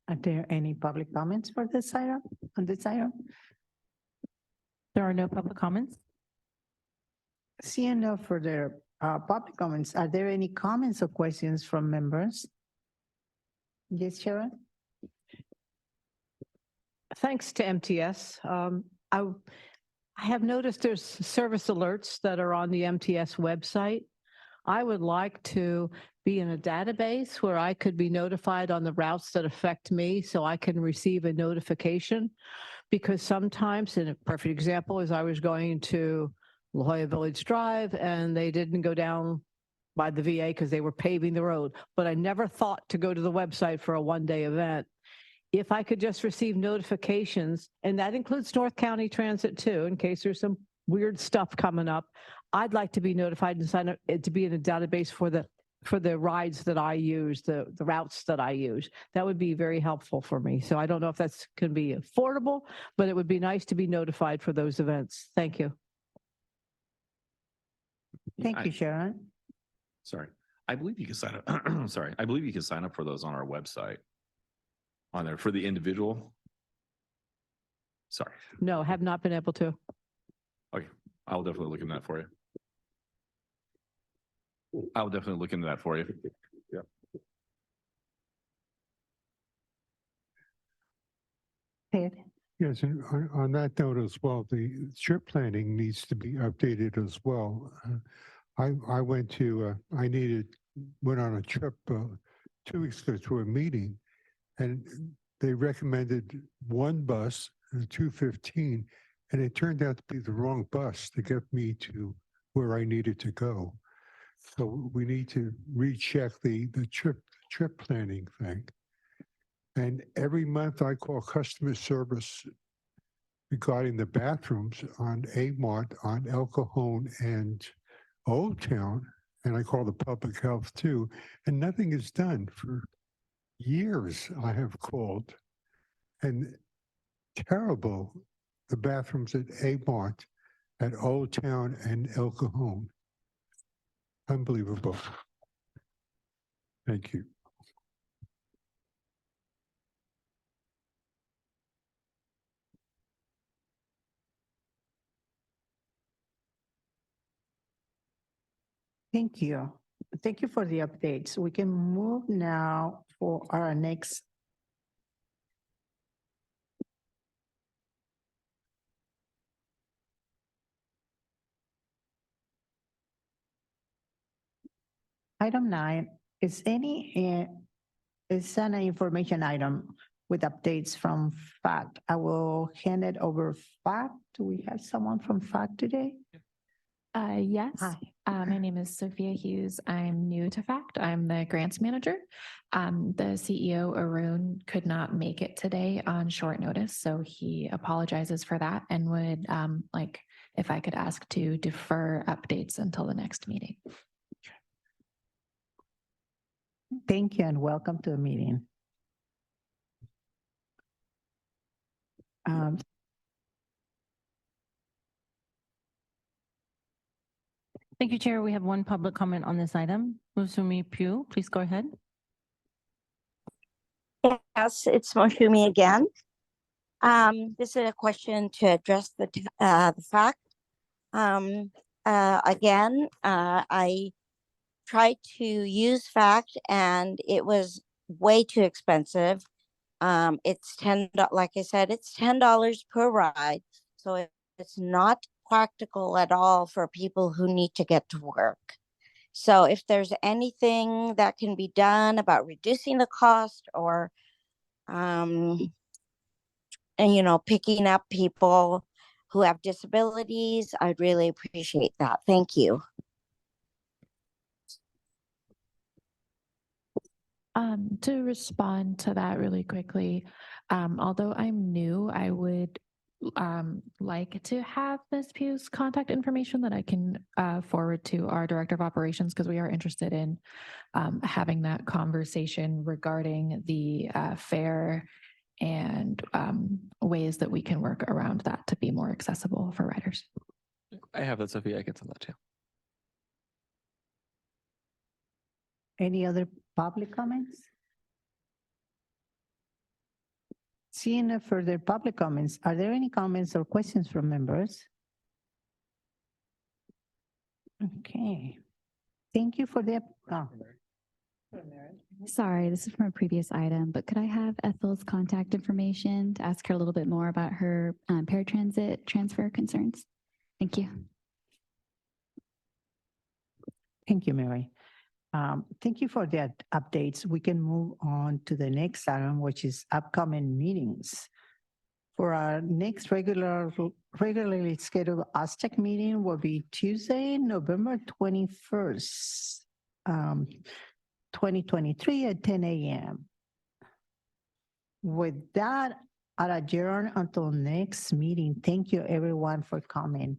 Speaker 1: Are there any public comments for this item, on this item?
Speaker 3: There are no public comments.
Speaker 1: Seeing no further public comments, are there any comments or questions from members? Yes, Sharon?
Speaker 5: Thanks to MTS. I have noticed there's service alerts that are on the MTS website. I would like to be in a database where I could be notified on the routes that affect me so I can receive a notification. Because sometimes, and a perfect example is I was going to La Jolla Village Drive and they didn't go down by the VA because they were paving the road, but I never thought to go to the website for a one-day event. If I could just receive notifications, and that includes North County Transit too, in case there's some weird stuff coming up, I'd like to be notified and sign up to be in a database for the rides that I use, the routes that I use. That would be very helpful for me. So I don't know if that's can be affordable, but it would be nice to be notified for those events. Thank you.
Speaker 1: Thank you, Sharon.
Speaker 21: Sorry. I believe you can sign up. Sorry. I believe you can sign up for those on our website. On there for the individual. Sorry.
Speaker 5: No, have not been able to.
Speaker 21: Okay. I'll definitely look into that for you. I'll definitely look into that for you. Yeah.
Speaker 7: Yes, and on that note as well, the trip planning needs to be updated as well. I went on a trip 2 weeks ago to a meeting, and they recommended one bus, 215, and it turned out to be the wrong bus to get me to where I needed to go. So we need to recheck the trip planning thing. And every month I call customer service regarding the bathrooms on Amart, on El Cajon and Old Town, and I call the public health too, and nothing is done. For years I have called, and terrible, the bathrooms at Amart, at Old Town and El Cajon. Unbelievable. Thank you.
Speaker 1: Thank you. Thank you for the updates. We can move now for our next. Item 9, is any It's an information item with updates from FACT. I will hand it over FACT. Do we have someone from FACT today?
Speaker 2: Yes.
Speaker 1: Hi.
Speaker 2: My name is Sophia Hughes. I'm new to FACT. I'm the grants manager. The CEO, Arun, could not make it today on short notice, so he apologizes for that and would like if I could ask to defer updates until the next meeting.
Speaker 1: Thank you and welcome to the meeting.
Speaker 3: Thank you, Chair. We have one public comment on this item. Musumi Pugh, please go ahead.
Speaker 20: Yes, it's Moshumi again. This is a question to address the fact. Again, I tried to use FACT and it was way too expensive. It's like I said, it's $10 per ride. So it's not practical at all for people who need to get to work. So if there's anything that can be done about reducing the cost or, and, picking up people who have disabilities, I'd really appreciate that. Thank you.
Speaker 2: To respond to that really quickly, although I'm new, I would like to have Ms. Pugh's contact information that I can forward to our Director of Operations because we are interested in having that conversation regarding the fare and ways that we can work around that to be more accessible for riders.
Speaker 4: I have that, Sophia. I can send that to you.
Speaker 1: Any other public comments? Seeing no further public comments, are there any comments or questions from members? Okay. Thank you for the.
Speaker 6: Sorry, this is from a previous item, but could I have Ethel's contact information to ask her a little bit more about her paratransit transfer concerns? Thank you.
Speaker 1: Thank you, Mary. Thank you for the updates. We can move on to the next item, which is upcoming meetings. For our next regularly scheduled SSTAC meeting will be Tuesday, November 21st, 2023 at 10 a.m. With that, I'll adjourn until next meeting. Thank you everyone for coming.